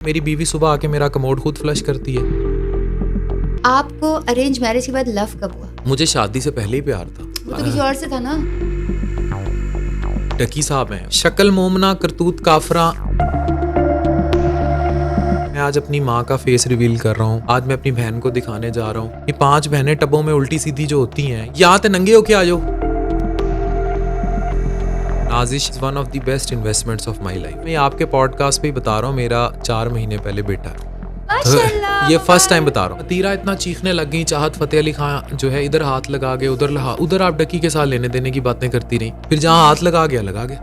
मेरी बीवी सुबह आके मेरा कमोड खुद फ्लश करती है। आपको अरेंज मैरिज के बाद लव कब हुआ? मुझे शादी से पहले ही प्यार था। वो तो किसी और से था ना। टकी साहब हैं, शक्ल मोमना करतूत काफरा। मैं आज अपनी माँ का फेस रिवील कर रहा हूँ। आज मैं अपनी बहन को दिखाने जा रहा हूँ। ये 5 बहनें टबों में उल्टी सीधी जो होती हैं, यहाँ ते नंगे होके आ जाओ। Nazish is one of the best investments of my life. मैं आपके पॉडकास्ट पे ही बता रहा हूँ, मेरा 4 महीने पहले बेटा है। ये फर्स्ट टाइम बता रहा हूँ। तीरा इतना चीखने लग गई। चाहत फतेह अली खान जो है, इधर हाथ लगा गए, उधर आप डकी के साथ लेने देने की बातें करती रही। फिर जहाँ हाथ लगा गया लगा गया।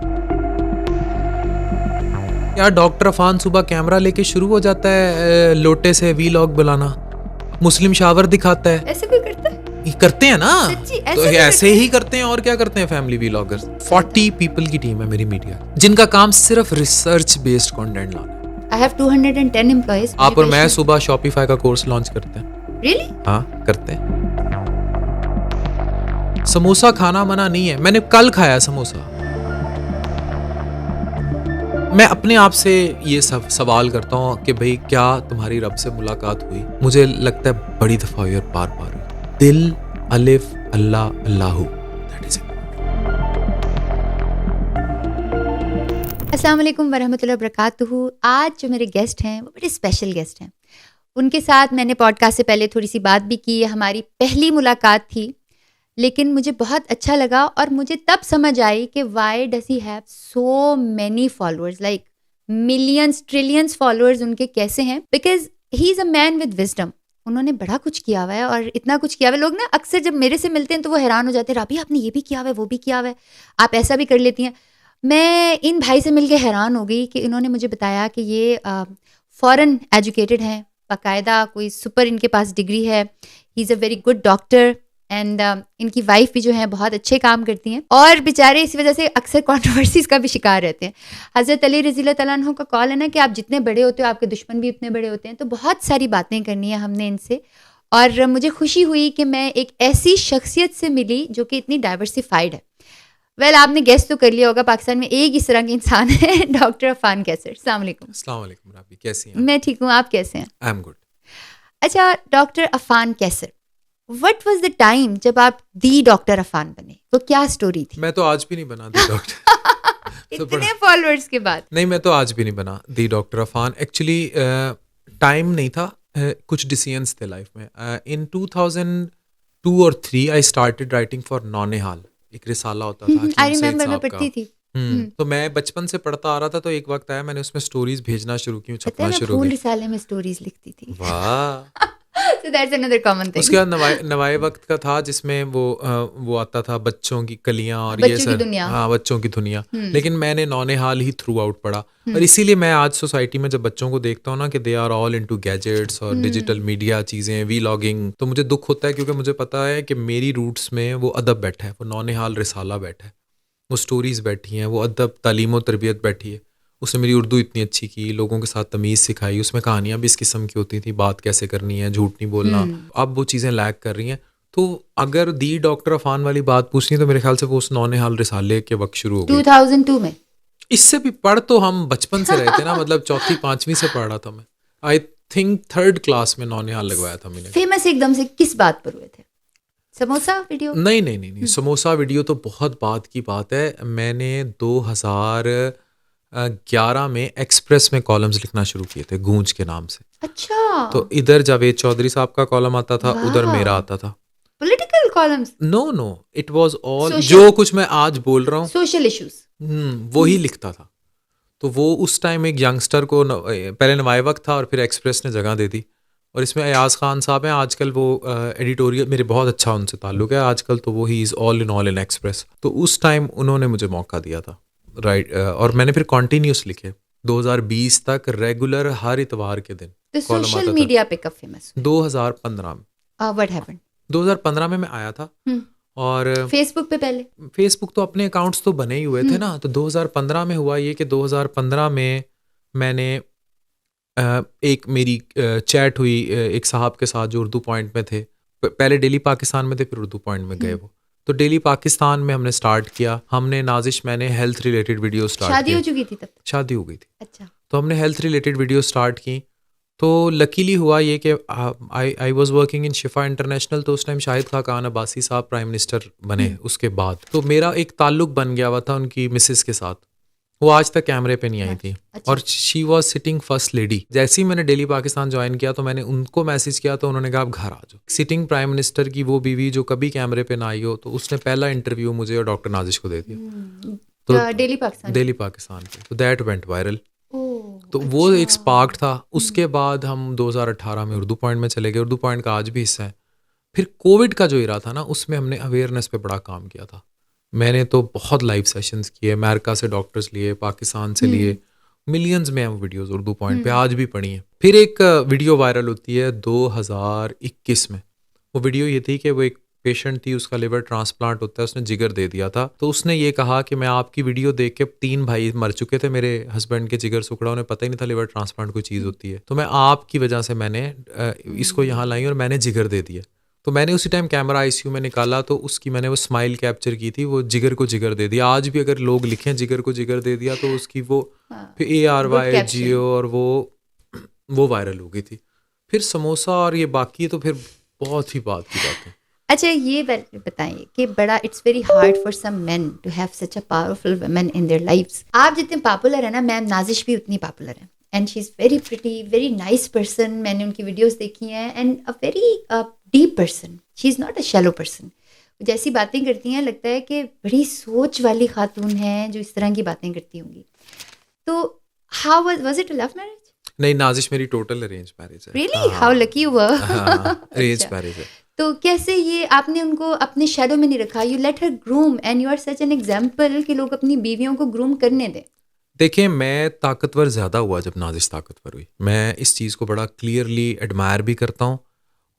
यार डॉक्टर अफान सुबह कैमरा लेके शुरू हो जाता है लोटे से वीलॉग बुलाना, मुस्लिम शावर दिखाता है। ऐसे भी करता है? करते हैं ना, तो ऐसे ही करते हैं। और क्या करते हैं फैमिली वीलॉगर्स। 40 पीपल की टीम है मेरी मीडिया, जिनका काम सिर्फ रिसर्च बेस्ड कंटेंट लाना है। I have 210 employees. आप और मैं सुबह शॉपिफाई का कोर्स लॉन्च करते हैं। Really? हाँ करते हैं। समोसा खाना मना नहीं है, मैंने कल खाया समोसा। मैं अपने आप से ये सब सवाल करता हूँ कि भाई क्या तुम्हारी रब से मुलाकात हुई? मुझे लगता है बड़ी दफा हुई और बार बार हुई। दिल अलिफ अल्लाह अल्लाहू, दैट इज इट। अस्सलाम वालेकुम वरहमतुल्लाहि वबरकातुहू। आज जो मेरे गेस्ट हैं वो बड़े स्पेशल गेस्ट हैं। उनके साथ मैंने पॉडकास्ट से पहले थोड़ी सी बात भी की। हमारी पहली मुलाकात थी, लेकिन मुझे बहुत अच्छा लगा और मुझे तब समझ आई कि why does he have so many followers, like millions trillions followers उनके कैसे हैं? Because he is a man with wisdom. उन्होंने बड़ा कुछ किया हुआ है और इतना कुछ किया हुआ है। लोग ना अक्सर जब मेरे से मिलते हैं तो वो हैरान हो जाते हैं, राबी आपने ये भी किया हुआ है, वो भी किया हुआ है, आप ऐसा भी कर लेती हैं। मैं इन भाई से मिलके हैरान हो गई कि इन्होंने मुझे बताया कि ये फॉरेन एजुकेटेड हैं, बाकायदा कोई सुपर इनके पास डिग्री है। ही is a very good doctor and इनकी वाइफ भी जो है बहुत अच्छे काम करती हैं और बेचारे इसी वजह से अक्सर कंट्रोवर्सीज का भी शिकार रहते हैं। हज़रत अली रज़ी अल्लाह तआला अन्हु का कॉल है ना कि आप जितने बड़े होते हो आपके दुश्मन भी उतने बड़े होते हैं। तो बहुत सारी बातें करनी है हमने इनसे और मुझे खुशी हुई कि मैं एक ऐसी शख्सियत से मिली जो कि इतनी डाइवर्सिफाइड है। वेल आपने गेस तो कर लिया होगा, पाकिस्तान में एक इस तरह के इंसान है, डॉक्टर अफान कैसर। अस्सलाम वालेकुम। अस्सलाम वालेकुम राबी, कैसी हैं? मैं ठीक हूँ, आप कैसे हैं? I am good. अच्छा doctor Afan Kaiser, what was the time जब आप दी डॉक्टर अफान बने? वो क्या स्टोरी थी? मैं तो आज भी नहीं बना दी डॉक्टर। इतने फॉलोअर्स के बाद? नहीं, मैं तो आज भी नहीं बना दी डॉक्टर अफान। एक्चुअली टाइम नहीं था, कुछ डिसीजंस थे लाइफ में। इन 2002 और 3 आई स्टार्टेड राइटिंग फॉर नौनिहाल। एक रिसाला होता था। आई रिमेंबर, मैं पढ़ती थी। तो मैं बचपन से पढ़ता आ रहा था, तो एक वक्त आया मैंने उसमें स्टोरीज भेजना शुरू की, छपना शुरू फूल की। रिसाले में स्टोरीज लिखती थी। वाह। So that's another common thing. उसके बाद नवाए वक्त का था जिसमें वो आता था बच्चों की कलियां और ये सब। हाँ, बच्चों की दुनिया। लेकिन मैंने नौनिहाल ही थ्रू आउट पढ़ा और इसीलिए मैं आज सोसाइटी में जब बच्चों को देखता हूँ ना कि they are all into gadgets और डिजिटल मीडिया चीज़ें, वीलॉगिंग, तो मुझे दुख होता है क्योंकि मुझे पता है कि मेरी रूट्स में वो अदब बैठा है, वो नौनिहाल रिसाला बैठा है, वो स्टोरीज बैठी हैं, वो अदब तालीम और तरबियत बैठी है। उसने मेरी उर्दू इतनी अच्छी की, लोगों के साथ तमीज़ सिखाई, उसमें कहानियाँ भी इस किस्म की होती थी, बात कैसे करनी है, झूठ नहीं बोलना। अब वो चीज़ें लैक कर रही हैं। तो अगर दी डॉक्टर अफान वाली बात पूछनी है तो मेरे ख्याल से वो उस नौनिहाल रिसाले के वक्त शुरू हो गई 2002 में। इससे भी पढ़ तो हम बचपन से रहे थे ना, मतलब 4वीं 5वीं से पढ़ रहा था मैं। आई थिंक 3rd क्लास में नौनिहाल लगवाया था मैंने। फेमस एकदम से किस बात पर हुए थे? समोसा वीडियो? नहीं, समोसा वीडियो तो बहुत बात की बात है। मैंने 2011 में एक्सप्रेस में कॉलम्स लिखना शुरू किए थे, गूंज के नाम से। अच्छा। तो इधर जावेद चौधरी साहब का कॉलम आता था, उधर मेरा आता था। Political columns? No, it was all जो कुछ मैं आज बोल रहा हूँ, सोशल इश्यूज, वो ही लिखता था। तो वो उस टाइम एक यंगस्टर को पहले नवाए वक्त था और फिर एक्सप्रेस ने जगह दे दी। और इसमें अयाज खान साहब हैं, आजकल वो एडिटोरियल मेरे बहुत अच्छा उनसे ताल्लुक है, आजकल तो वो he is all Inn Express. तो उस टाइम उन्होंने मुझे मौका दिया था, राइट। और मैंने फिर कॉन्टीन्यूस लिखे 2020 तक रेगुलर, हर इतवार के दिन कॉलम आता था। सोशल मीडिया पे कब फेमस? 2015 में। What happened? 2015 में मैं आया था और फेसबुक पे पहले? फेसबुक तो अपने अकाउंट्स तो बने ही हुए थे ना। तो 2015 में हुआ ये कि 2015 में मैंने एक मेरी चैट हुई एक साहब के साथ जो उर्दू पॉइंट में थे। पहले डेली पाकिस्तान में थे, फिर उर्दू पॉइंट में गए वो। तो डेली पाकिस्तान में हमने स्टार्ट किया। हमने नाजिश मैंने हेल्थ रिलेटेड वीडियो स्टार्ट किया। शादी हो चुकी थी तब? शादी हो गई थी। अच्छा। तो हमने हेल्थ रिलेटेड वीडियो स्टार्ट की। तो लकीली हुआ ये कि I was working in Shifa international, तो उस टाइम शाहिद खान अब्बासी साहब प्राइम मिनिस्टर बने उसके बाद, तो मेरा एक ताल्लुक बन गया हुआ था उनकी मिसेस के साथ। वो आज तक कैमरे पे नहीं आई थी। अच्छा। और she was sitting first lady. जैसे ही मैंने डेली पाकिस्तान ज्वाइन किया तो मैंने उनको मैसेज किया, तो उन्होंने कहा आप घर आ जाओ। सिटिंग प्राइम मिनिस्टर की वो बीवी जो कभी कैमरे पे ना आई हो, तो उसने पहला इंटरव्यू मुझे और डॉक्टर नाजिश को दे दिया। तो डेली पाकिस्तान पे, तो दैट वेंट वायरल। तो अच्छा। वो एक स्पार्क था। उसके बाद हम 2018 में उर्दू पॉइंट में चले गए। उर्दू पॉइंट का आज भी हिस्सा है। फिर कोविड का जो इरा था ना, उसमें हमने अवेयरनेस पे बड़ा काम किया था। मैंने तो बहुत लाइव सेशंस किए, अमेरिका से डॉक्टर्स लिए, पाकिस्तान से लिए, मिलियंस में हम वीडियोस उर्दू पॉइंट पे आज भी पड़ी हैं। फिर एक वीडियो वायरल होती है 2021 में। वो वीडियो ये थी कि वो एक पेशेंट थी, उसका लिवर ट्रांसप्लांट होता है, उसने जिगर दे दिया था। तो उसने ये कहा कि मैं आपकी वीडियो देख के 3 भाई मर चुके थे मेरे हस्बैंड के जिगर सुखड़ा, उन्हें पता ही नहीं था लिवर ट्रांसप्लांट कोई चीज़ होती है, तो मैं आपकी वजह से मैंने इसको यहाँ लाई और मैंने जिगर दे दिया। तो मैंने उसी टाइम कैमरा आईसीयू में निकाला, तो उसकी मैंने वो स्माइल कैप्चर की थी, वो जिगर को जिगर दे दिया। आज भी अगर लोग लिखें जिगर को जिगर दे दिया, तो उसकी वो फिर ARYGO और वो वायरल हो गई थी। फिर समोसा और ये बाकी तो फिर बहुत ही बात की बात है। अच्छा, ये बताइए कि बड़ा it's very hard for some men to have such a powerful women in their lives. आप जितने पॉपुलर है ना, मैम नाजिश भी उतनी पॉपुलर है, and she is very pretty, very nice person. मैंने उनकी वीडियोस देखी हैं, and a very deep person, she is not a shallow person. जैसी बातें करती हैं लगता है कि बड़ी सोच वाली खातून है जो इस तरह की बातें करती होंगी। तो how was it a love marriage? नहीं, नाजिश मेरी टोटल अरेंज मैरिज है। Really? How lucky you were. Arrange marriage है। तो कैसे ये आपने उनको अपने शैडो में नहीं रखा? You let her groom and you are such an example कि लोग अपनी बीवियों को ग्रूम करने दें। देखिए, मैं ताकतवर ज़्यादा हुआ जब नाजिश ताकतवर हुई। मैं इस चीज़ को बड़ा क्लियरली एडमायर भी करता हूँ।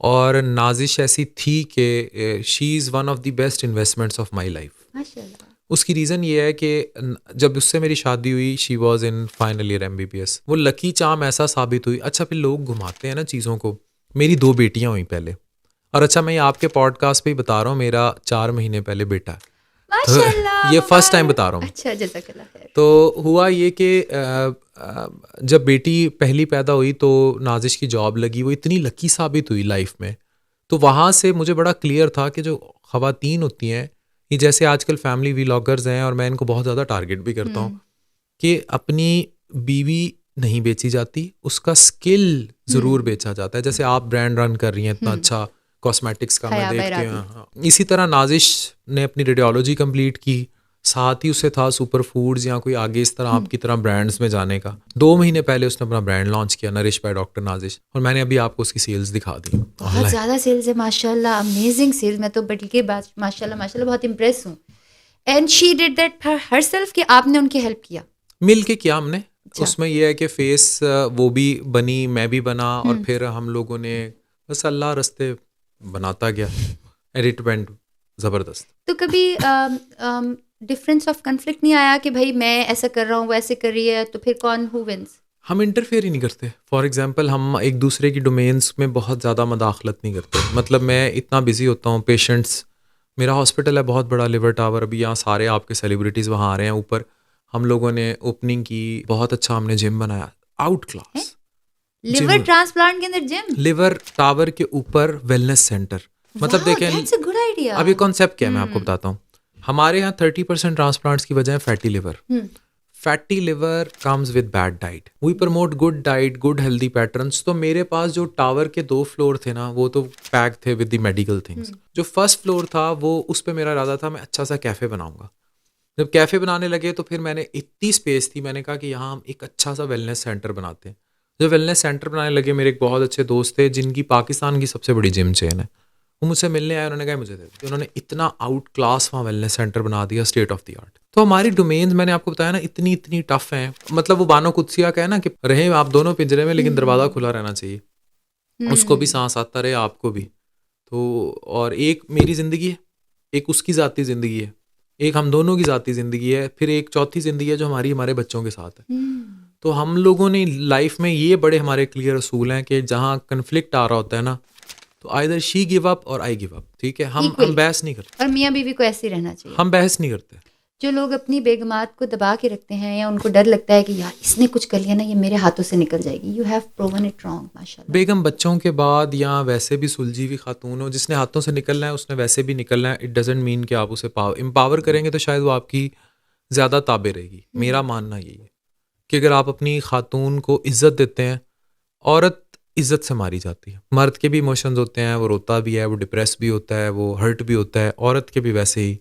और नाजिश ऐसी थी कि she is one of the best investments of my life. माशाल्लाह। उसकी रीज़न ये है कि जब उससे मेरी शादी हुई, she was in final year MBBS। वो लकी चार्म ऐसा साबित हुई। अच्छा, फिर लोग घुमाते हैं ना चीज़ों को। मेरी 2 बेटियाँ हुई पहले, और अच्छा मैं ये आपके पॉडकास्ट पे ही बता रहा हूँ, मेरा 4 महीने पहले बेटा है। माशाल्लाह, तो ये फर्स्ट टाइम बता रहा हूँ। अच्छा, जज़ाकल्लाह खैर। तो हुआ ये कि जब बेटी पहली पैदा हुई तो नाजिश की जॉब लगी। वो इतनी लकी साबित हुई लाइफ में। तो वहाँ से मुझे बड़ा क्लियर था कि जो ख़वातीन होती हैं, ये जैसे आजकल फैमिली व्लॉगर्स हैं, और मैं इनको बहुत ज़्यादा टारगेट भी करता हूँ कि अपनी बीवी नहीं बेची जाती, उसका स्किल ज़रूर बेचा जाता है। जैसे आप ब्रांड रन कर रही हैं, इतना अच्छा कॉस्मेटिक्स का मैं देखती हूँ। इसी तरह नाजिश ने अपनी रेडियोलॉजी कंप्लीट की, साथ ही उसे था सुपर फूड्स या कोई आगे इस तरह आपकी तरह ब्रांड्स में जाने का। 2 महीने पहले उसने अपना ब्रांड लॉन्च किया, नरिश बाय डॉक्टर नाजिश, और मैंने अभी आपको उसकी सेल्स दिखा दी। बहुत ज़्यादा सेल्स है माशाल्लाह, अमेजिंग सेल्स। मैं तो बल्कि माशाल्लाह बहुत इम्प्रेस हूँ। And she did that herself कि आपने उनकी हेल्प किया? मिल के किया हमने। अच्छा। उसमें यह है कि फेस वो भी बनी, मैं भी बना, और फिर हम लोगों ने बस अल्लाह रस्ते बनाता गया, एडिटमेंट ज़बरदस्त। तो कभी डिफरेंस ऑफ कन्फ्लिक्ट नहीं आया कि भाई मैं ऐसा कर रहा हूँ, वो ऐसे कर रही है, तो फिर कौन हु विंस? हम इंटरफेयर ही नहीं करते। फॉर एग्जांपल, हम एक दूसरे की डोमेन्स में बहुत ज़्यादा मदाखलत नहीं करते। मतलब मैं इतना बिजी होता हूँ, पेशेंट्स, मेरा हॉस्पिटल है बहुत बड़ा, लिवर टावर, अभी यहाँ सारे आपके सेलिब्रिटीज़ वहाँ आ रहे हैं ऊपर। हम लोगों ने ओपनिंग की, बहुत अच्छा हमने जिम बनाया, आउट क्लास। लिवर ट्रांसप्लांट के अंदर जिम? लिवर टावर के ऊपर वेलनेस सेंटर। मतलब देखें, अब ये कॉन्सेप्ट क्या है मैं आपको बताता हूँ। हमारे यहाँ 30% ट्रांसप्लांट्स की वजह है fatty liver. Fatty liver comes with bad diet. We promote good diet, good healthy patterns. तो मेरे पास जो टावर के 2 फ्लोर थे ना, वो तो पैक थे विद द मेडिकल थिंग्स। जो फर्स्ट फ्लोर था, वो उस पर मेरा इरादा था मैं अच्छा सा कैफ़े बनाऊंगा। जब कैफ़े बनाने लगे तो फिर मैंने, इतनी स्पेस थी, मैंने कहा कि यहाँ हम एक अच्छा सा वेलनेस सेंटर बनाते हैं। जब वेलनेस सेंटर बनाने लगे, मेरे एक बहुत अच्छे दोस्त थे जिनकी पाकिस्तान की सबसे बड़ी जिम चेन है, वो मुझे मिलने आए, उन्होंने कहा मुझे दे दो। उन्होंने इतना आउट क्लास वहाँ वेलनेस सेंटर बना दिया, स्टेट ऑफ द आर्ट। तो हमारी डोमेन्स, मैंने आपको बताया ना, इतनी इतनी टफ हैं। मतलब वो बानो कुदसिया का है ना कि रहे आप दोनों पिंजरे में, लेकिन दरवाज़ा खुला रहना चाहिए। उसको भी सांस आता रहे, आपको भी। तो और एक मेरी ज़िंदगी है, एक उसकी ज़ाती ज़िंदगी है, एक हम दोनों की ज़ाती ज़िंदगी है, फिर एक चौथी ज़िंदगी है जो हमारे बच्चों के साथ है। तो हम लोगों ने लाइफ में ये बड़े हमारे क्लियर असूल हैं कि जहाँ कन्फ्लिक्ट आ रहा होता है ना, तो आइदर शी गिव अप और आई गिव अप। ठीक है, हम बहस नहीं करते। और मियाँ बीवी को ऐसे ही रहना चाहिए। हम बहस नहीं करते। जो लोग अपनी बेगमात को दबा के रखते हैं या उनको डर लगता है कि यार इसने कुछ कर लिया ना, ये मेरे हाथों से निकल जाएगी, you have proven it wrong माशाल्लाह। बेगम बच्चों के बाद या वैसे भी सुलझी हुई खातून हो, जिसने हाथों से निकलना है उसने वैसे भी निकलना है। इट डजेंट मीन कि आप उसे एम्पावर करेंगे तो शायद वो आपकी ज़्यादा ताबे रहेगी। मेरा मानना यही है कि अगर आप अपनी खातून को इज़्ज़त देते हैं, औरत इज़्ज़त से मारी जाती है। मर्द के भी इमोशंस होते हैं, वो रोता भी है, वो डिप्रेस भी होता है, वो हर्ट भी होता है। औरत के भी वैसे ही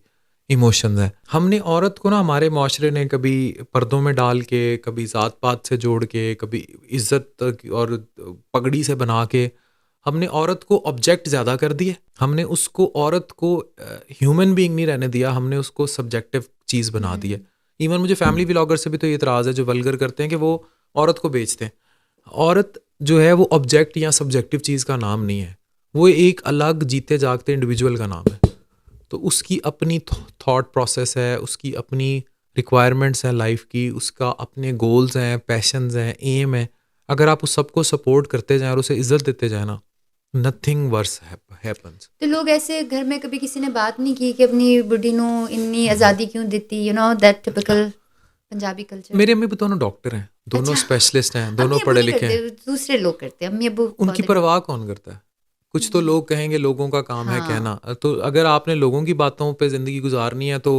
इमोशंस हैं। हमने औरत को ना हमारे माशरे ने कभी पर्दों में डाल के, कभी ज़ात पात से जोड़ के, कभी इज़्ज़त और पगड़ी से बना के हमने औरत को ऑब्जेक्ट ज़्यादा कर दिए। हमने उसको औरत को ह्यूमन बीइंग नहीं रहने दिया, हमने उसको सब्जेक्टिव चीज़ बना दी है। इवन मुझे फैमिली व्लॉगर से भी तो ये इतराज़ है जो वल्गर करते हैं कि वो औरत को बेचते हैं। औरत जो है वो ऑब्जेक्ट या सब्जेक्टिव चीज़ का नाम नहीं है, वो एक अलग जीते जागते इंडिविजुअल का नाम है। तो उसकी अपनी थॉट प्रोसेस है, उसकी अपनी रिक्वायरमेंट्स हैं लाइफ की, उसका अपने गोल्स हैं, पैशंस हैं, एम है। अगर आप उस सबको सपोर्ट करते जाएं और उसे इज्जत देते जाएं ना, नथिंग वर्स हैपन्स। तो लोग ऐसे घर में कभी किसी ने बात नहीं की कि अपनी बुढ़ी नो इतनी आज़ादी क्यों देती, you know that typical Punjabi culture? मेरे अम्मी दोनों डॉक्टर हैं, दोनों स्पेशलिस्ट हैं, दोनों पढ़े लिखे हैं। दूसरे लोग करते हैं, अम्मी अब्बू उनकी परवाह कौन करता है? कुछ तो लोग कहेंगे, लोगों का काम है कहना। तो अगर आपने लोगों की बातों पे ज़िंदगी गुजारनी है तो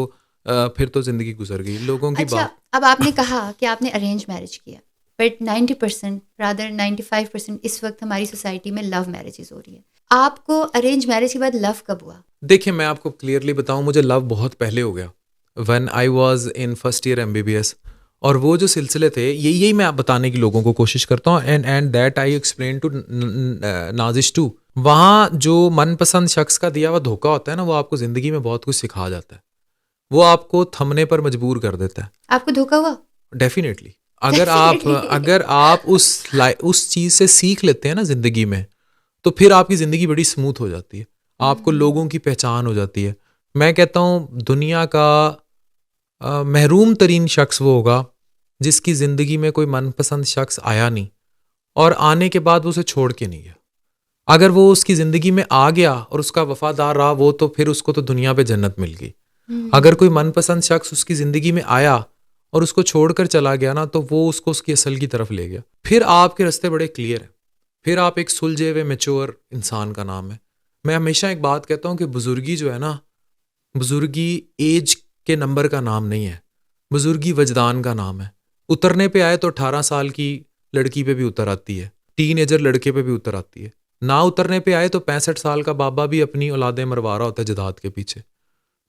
फिर तो ज़िंदगी गुजर गई लोगों की बात। अब आपने कहा कि आपने अरेंज मैरिज किया, बट 90% रादर 95% इस वक्त हमारी सोसाइटी में लव मैरिजेस हो रही है। आपको अरेंज मैरिज के बाद लव कब हुआ? देखिए मैं आपको क्लियरली बताऊं, मुझे लव बहुत पहले हो गया, when I was in first year MBBS। और वो जो सिलसिले थे, यही मैं आप बताने की लोगों को कोशिश करता हूँ, and that I explain to Nazish too. वहाँ जो मनपसंद शख्स का दिया हुआ धोखा होता है ना, वो आपको ज़िंदगी में बहुत कुछ सिखा जाता है। वो आपको थमने पर मजबूर कर देता है। आपको धोखा हुआ? डेफिनेटली। अगर आप उस चीज़ से सीख लेते हैं ना ज़िंदगी में, तो फिर आपकी ज़िंदगी बड़ी स्मूथ हो जाती है, आपको लोगों की पहचान हो जाती है। मैं कहता हूँ दुनिया का महरूम तरीन शख्स वो होगा जिसकी ज़िंदगी में कोई मनपसंद शख्स आया नहीं और आने के बाद वो उसे छोड़ के नहीं गया। अगर वो उसकी ज़िंदगी में आ गया और उसका वफादार रहा वो, तो फिर उसको तो दुनिया पे जन्नत मिल गई। अगर कोई मनपसंद शख्स उसकी ज़िंदगी में आया और उसको छोड़कर चला गया ना, तो वो उसको उसकी असल की तरफ ले गया। फिर आपके रास्ते बड़े क्लियर हैं, फिर आप एक सुलझे हुए मैच्योर इंसान का नाम है। मैं हमेशा एक बात कहता हूँ कि बुजुर्गी जो है ना, बुजुर्गी एज के नंबर का नाम नहीं है, बुजुर्गी वजदान का नाम है। उतरने पे आए तो 18 साल की लड़की पे भी उतर आती है, टीनेजर लड़के पे भी उतर आती है। ना उतरने पे आए तो 65 साल का बाबा भी अपनी औलादें मरवा रहा होता है जदाद के पीछे।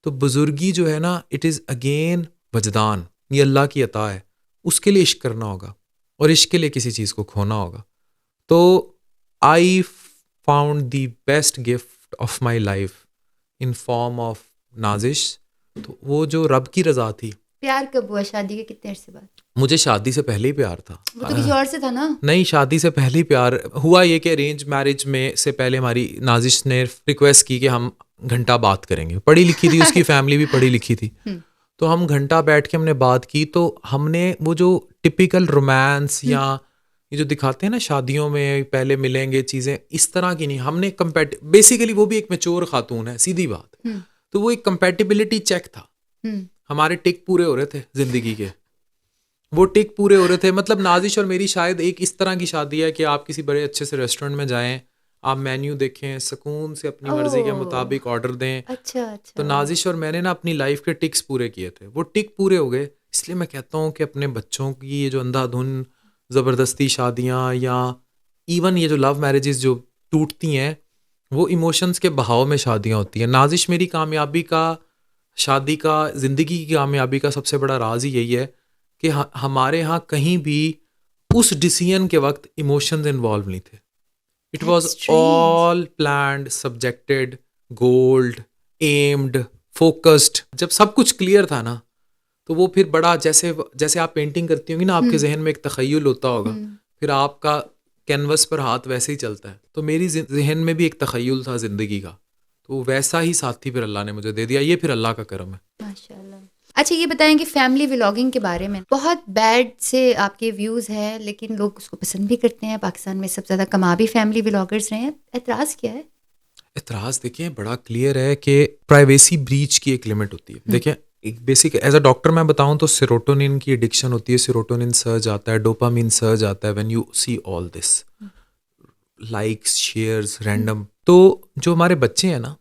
तो बुजुर्गी जो है ना, इट इज़ अगेन वजदान, ये अल्लाह की अता है। उसके लिए इश्क करना होगा और इश्क के लिए किसी चीज़ को खोना होगा। तो I found the best gift of my life in form of Nazish. तो वो जो रब की रज़ा थी। प्यार कब हुआ? शादी के कितने अर्से बाद? मुझे शादी से पहले ही प्यार था। वो तो किसी और से था ना? नहीं, शादी से पहले ही प्यार हुआ। ये कि अरेंज मैरिज में से पहले हमारी नाजिश ने रिक्वेस्ट की कि हम घंटा बात करेंगे। पढ़ी लिखी थी, उसकी फैमिली भी पढ़ी लिखी थी। तो हम घंटा बैठ के हमने बात की। तो हमने वो जो टिपिकल रोमांस या ये जो दिखाते हैं ना शादियों में, पहले मिलेंगे चीज़ें, इस तरह की नहीं। हमने बेसिकली वो भी एक मैच्योर खातून है, सीधी बात। तो वो एक कंपैटिबिलिटी चेक था। हमारे टिक पूरे हो रहे थे जिंदगी के, वो टिक पूरे हो रहे थे। मतलब नाजिश और मेरी शायद एक इस तरह की शादी है कि आप किसी बड़े अच्छे से रेस्टोरेंट में जाएं, आप मेन्यू देखें, सुकून से अपनी मर्जी के मुताबिक ऑर्डर दें। अच्छा। तो नाजिश और मैंने ना अपनी लाइफ के टिक्स पूरे किए थे, वो टिक पूरे हो गए। इसलिए मैं कहता हूँ कि अपने बच्चों की ये जो अंधाधुन ज़बरदस्ती शादियाँ या इवन ये जो लव मैरिजेस जो टूटती हैं, वो इमोशंस के बहाव में शादियाँ होती हैं। नाजिश मेरी कामयाबी का, शादी का, ज़िंदगी की कामयाबी का सबसे बड़ा राज ही यही है कि हमारे यहाँ कहीं भी उस डिसीजन के वक्त इमोशंस इन्वॉल्व नहीं थे। It was all planned, subjected, gold, aimed, focused. जब सब कुछ क्लियर था ना, तो वो फिर बड़ा जैसे आप पेंटिंग करती होंगी ना, आपके जहन में एक तखय्युल होता होगा, फिर आपका कैनवस पर हाथ वैसे ही चलता है। तो मेरी जहन में भी एक तखय्युल था ज़िंदगी का, तो वैसा ही साथी फिर अल्लाह ने मुझे दे दिया। ये फिर अल्लाह का करम है, माशाल्लाह। अच्छा, ये बताएं कि फैमिली व्लॉगिंग के बारे में बहुत बैड से आपके व्यूज़ हैं, लेकिन लोग उसको पसंद भी करते हैं। पाकिस्तान में सबसे ज़्यादा कमाबी फैमिली व्लॉगर्स रहे हैं। एतराज़ क्या है? एतराज़ देखिए बड़ा क्लियर है कि प्राइवेसी ब्रीच की एक लिमिट होती है। देखिए एक बेसिक एज अ डॉक्टर मैं बताऊं तो सेरोटोनिन की एडिक्शन होती है, सेरोटोनिन सर्ज आता है, डोपामिन सर्ज आता है when you see all this likes, shares, random. तो जो हमारे बच्चे हैं ना,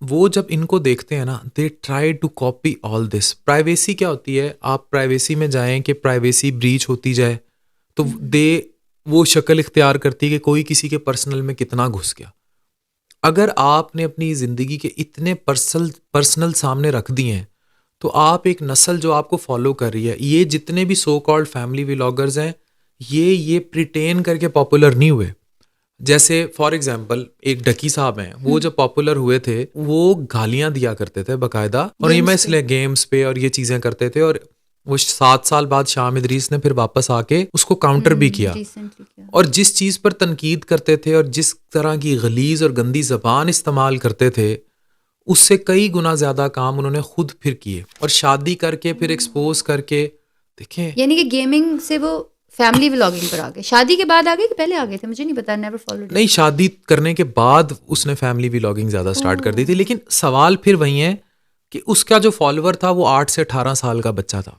वो जब इनको देखते हैं ना, they try to copy all this. Privacy क्या होती है, आप प्राइवेसी में जाएं कि प्राइवेसी ब्रीच होती जाए, तो वो शक्ल इख्तियार करती है कि कोई किसी के पर्सनल में कितना घुस गया। अगर आपने अपनी ज़िंदगी के इतने पर्सनल सामने रख दिए हैं, तो आप एक नस्ल जो आपको फॉलो कर रही है, ये जितने भी सो कॉल्ड फैमिली व्लॉगर्स हैं, ये प्रिटेन करके पॉपुलर नहीं हुए। जैसे फॉर एग्जांपल एक डकी साहब हैं, वो जब पॉपुलर हुए थे वो गालियां दिया करते थे बाकायदा, और ये मैं इसलिए गेम्स पे और ये चीज़ें करते थे, और वो 7 साल बाद शाम इदरीस ने फिर वापस आके उसको काउंटर भी किया। और जिस चीज़ पर तनकीद करते थे और जिस तरह की गलीज और गंदी ज़बान इस्तेमाल करते थे, उससे कई गुना ज़्यादा काम उन्होंने खुद फिर किए, और शादी करके फिर एक्सपोज करके। देखें, यानी कि गेमिंग से वो फैमिली व्लॉगिंग पर आ गए। शादी के बाद आ गए कि पहले आ गए थे, मुझे नहीं पता, नेवर फॉलोड। नहीं, शादी करने के बाद उसने फैमिली व्लॉगिंग ज़्यादा स्टार्ट कर दी थी। लेकिन सवाल फिर वही है कि उसका जो फॉलोअर था वो 8 से 18 साल का बच्चा था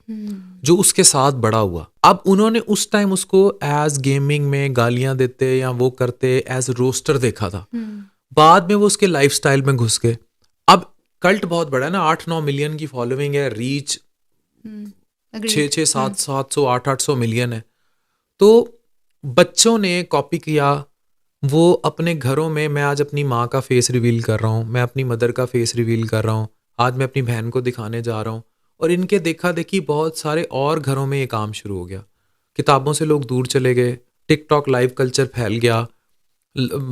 जो उसके साथ बड़ा हुआ। अब उन्होंने उस टाइम उसको एज गेमिंग में गालियां देते या वो करते एज रोस्टर देखा था। बाद में वो उसके लाइफस्टाइल में घुस गए। अब कल्ट बहुत बड़ा है ना, 8-9 मिलियन की फॉलोइंग है, रीच 600, 700, 800 मिलियन है। तो बच्चों ने कॉपी किया। वो अपने घरों में, मैं आज अपनी माँ का फेस रिवील कर रहा हूँ, मैं अपनी मदर का फेस रिवील कर रहा हूँ, आज मैं अपनी बहन को दिखाने जा रहा हूँ, और इनके देखा देखी बहुत सारे और घरों में ये काम शुरू हो गया। किताबों से लोग दूर चले गए, टिकटॉक लाइव कल्चर फैल गया।